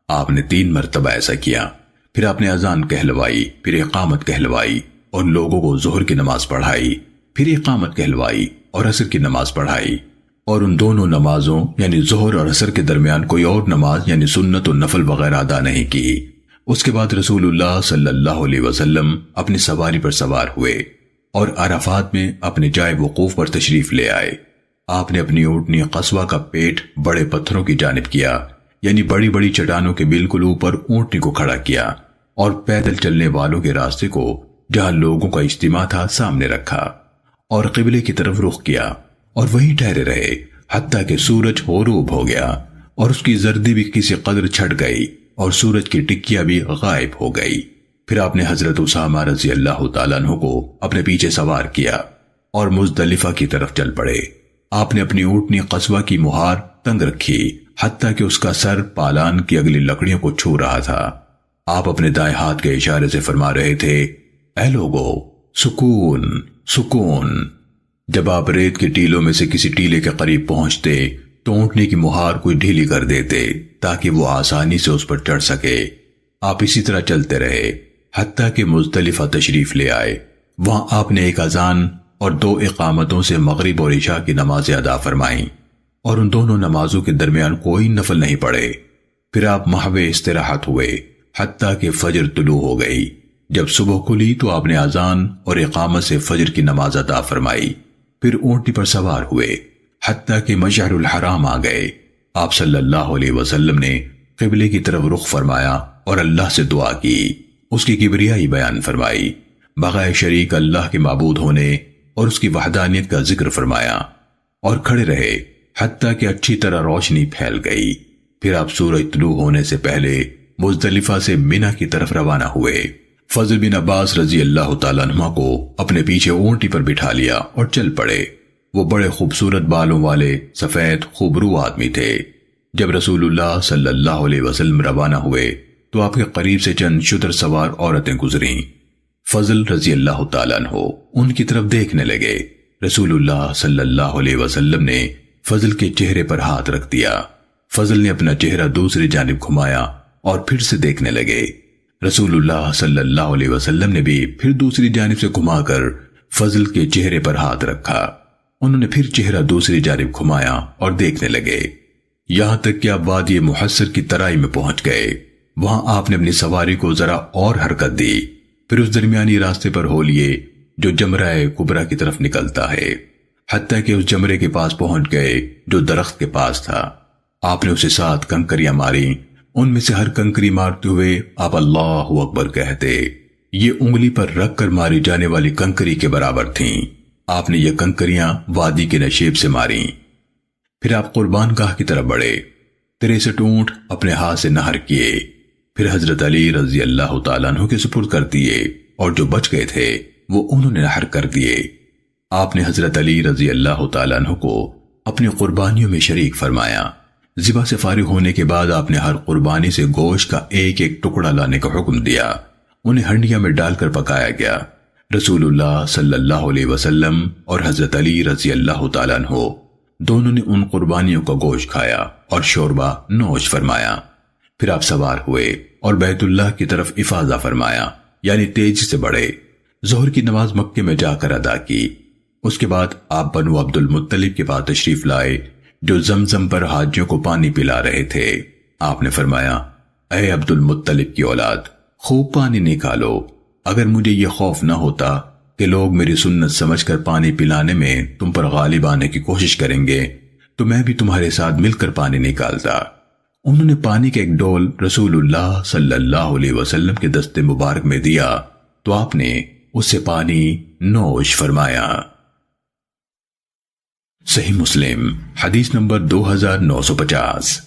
B: آپ نے 3 مرتبہ ایسا کیا، پھر آپ نے اذان کہلوائی، پھر اقامت کہلوائی اور لوگوں کو ظہر کی نماز پڑھائی، پھر اقامت کہلوائی اور عصر کی نماز پڑھائی، اور ان دونوں نمازوں یعنی ظہر اور عصر کے درمیان کوئی اور نماز یعنی سنت و نفل وغیرہ ادا نہیں کی، اس کے بعد رسول اللہ صلی اللہ علیہ وسلم اپنی سواری پر سوار ہوئے اور عرفات میں اپنے جائے وقوف پر تشریف لے آئے۔ آپ نے اپنی اونٹنی قصوہ کا پیٹ بڑے پتھروں کی جانب کیا، یعنی بڑی بڑی چٹانوں کے بالکل اوپر اونٹنی کو کھڑا کیا اور پیدل چلنے والوں کے راستے کو جہاں لوگوں کا اجتماع تھا سامنے رکھا اور قبلے کی طرف رخ کیا اور وہیں ٹھہرے رہے حتیٰ کہ سورج غروب ہو گیا اور اس کی زردی بھی کسی قدر چھٹ گئی اور سورج کی ٹکیا بھی غائب ہو گئی۔ پھر آپ نے حضرت اسامہ رضی اللہ تعالیٰ عنہ کو اپنے پیچھے سوار کیا اور مزدلفہ کی طرف چل پڑے۔ آپ نے اپنی اونٹنی قصوہ کی مہار تنگ رکھی حتیٰ کہ اس کا سر پالان کی اگلی لکڑیوں کو چھو رہا تھا۔ آپ اپنے دائیں ہاتھ کے اشارے سے فرما رہے تھے، اے لوگو، سکون سکون۔ جب آپ ریت کے ٹیلوں میں سے کسی ٹیلے کے قریب پہنچتے تو اونٹنی کی مہار کوئی ڈھیلی کر دیتے تاکہ وہ آسانی سے اس پر چڑھ سکے۔ آپ اسی طرح چلتے رہے حتیٰ کہ مزدلفہ تشریف لے آئے۔ وہاں آپ نے ایک اذان اور 2 اقامتوں سے مغرب اور عشاء کی نمازیں ادا فرمائیں اور ان دونوں نمازوں کے درمیان کوئی نفل نہیں پڑے۔ پھر آپ محو استراحت ہوئے حتیٰ کہ فجر طلوع ہو گئی۔ جب صبح کھلی تو آپ نے اذان اور اقامت سے فجر کی نماز ادا فرمائی، پھر اونٹنی پر سوار ہوئے حتیٰ کہ مشعر الحرام آ گئے۔ آپ صلی اللہ علیہ وسلم نے قبلے کی طرف رخ فرمایا اور اللہ سے دعا کی، اس کی کبریائی بیان فرمائی، بغیر شریک اللہ کے معبود ہونے اور اس کی وحدانیت کا ذکر فرمایا اور کھڑے رہے حتیٰ کہ اچھی طرح روشنی پھیل گئی۔ پھر آپ سورج طلوع ہونے سے پہلے مزدلفہ سے منی کی طرف روانہ ہوئے۔ فضل بن عباس رضی اللہ تعالیٰ عنہ کو اپنے پیچھے اونٹی پر بٹھا لیا اور چل پڑے۔ وہ بڑے خوبصورت بالوں والے سفید خوبرو آدمی تھے۔ جب رسول اللہ صلی اللہ علیہ وسلم روانہ ہوئے تو آپ کے قریب سے چند شتر سوار عورتیں گزریں۔ فضل رضی اللہ تعالیٰ عنہ ان کی طرف دیکھنے لگے۔ رسول اللہ صلی اللہ علیہ وسلم نے فضل کے چہرے پر ہاتھ رکھ دیا۔ فضل نے اپنا چہرہ دوسری جانب گھمایا اور پھر سے دیکھنے لگے۔ رسول اللہ صلی اللہ علیہ وسلم نے بھی پھر دوسری جانب سے گھما کر فضل کے چہرے پر ہاتھ رکھا۔ انہوں نے پھر چہرہ دوسری جانب گھمایا اور دیکھنے لگے، یہاں تک کہ آپ وادی محصر کی ترائی میں پہنچ گئے۔ وہاں آپ نے اپنی سواری کو ذرا اور حرکت دی، پھر اس درمیانی راستے پر ہو لیے جو جمرہ کبریٰ کی طرف نکلتا ہے، حتیٰ کہ اس جمرے کے پاس پہنچ گئے جو درخت کے پاس تھا۔ آپ نے اسے 7 کنکریاں ماری، ان میں سے ہر کنکری مارتے ہوئے آپ اللہ اکبر کہتے۔ یہ انگلی پر رکھ کر ماری جانے والی کنکری کے برابر تھیں۔ آپ نے یہ کنکریاں وادی کے نشیب سے ماریں۔ پھر آپ قربان گاہ کی طرف بڑھے، 63 اونٹ اپنے ہاتھ سے نہر کیے، پھر حضرت علی رضی اللہ تعالیٰ عنہ کے سپرد کر دیے اور جو بچ گئے تھے وہ انہوں نے نہر کر دیے۔ آپ نے حضرت علی رضی اللہ تعالیٰ عنہ کو اپنی قربانیوں میں شریک فرمایا۔ ذبح سے فارغ ہونے کے بعد آپ نے ہر قربانی سے گوشت کا ایک ایک ٹکڑا لانے کا حکم دیا، انہیں ہنڈیاں میں ڈال کر پکایا گیا۔ رسول اللہ صلی اللہ علیہ وسلم اور حضرت علی رضی اللہ تعالیٰ عنہ دونوں نے ان قربانیوں کا گوشت کھایا اور شوربہ نوش فرمایا۔ پھر آپ سوار ہوئے اور بیت اللہ کی طرف افاضہ فرمایا، یعنی تیزی سے بڑھے۔ ظہر کی نماز مکے میں جا کر ادا کی۔ اس کے بعد آپ بنو عبد المطلب کے پاس تشریف لائے جو زمزم پر حاجیوں کو پانی پلا رہے تھے۔ آپ نے فرمایا، اے عبد المطلب کی اولاد، خوب پانی نکالو۔ اگر مجھے یہ خوف نہ ہوتا کہ لوگ میری سنت سمجھ کر پانی پلانے میں تم پر غالب آنے کی کوشش کریں گے تو میں بھی تمہارے ساتھ مل کر پانی نکالتا۔ انہوں نے پانی کا ایک ڈول رسول اللہ صلی اللہ علیہ وسلم کے دست مبارک میں دیا تو آپ نے اس سے پانی نوش فرمایا۔ صحیح مسلم حدیث نمبر 2950۔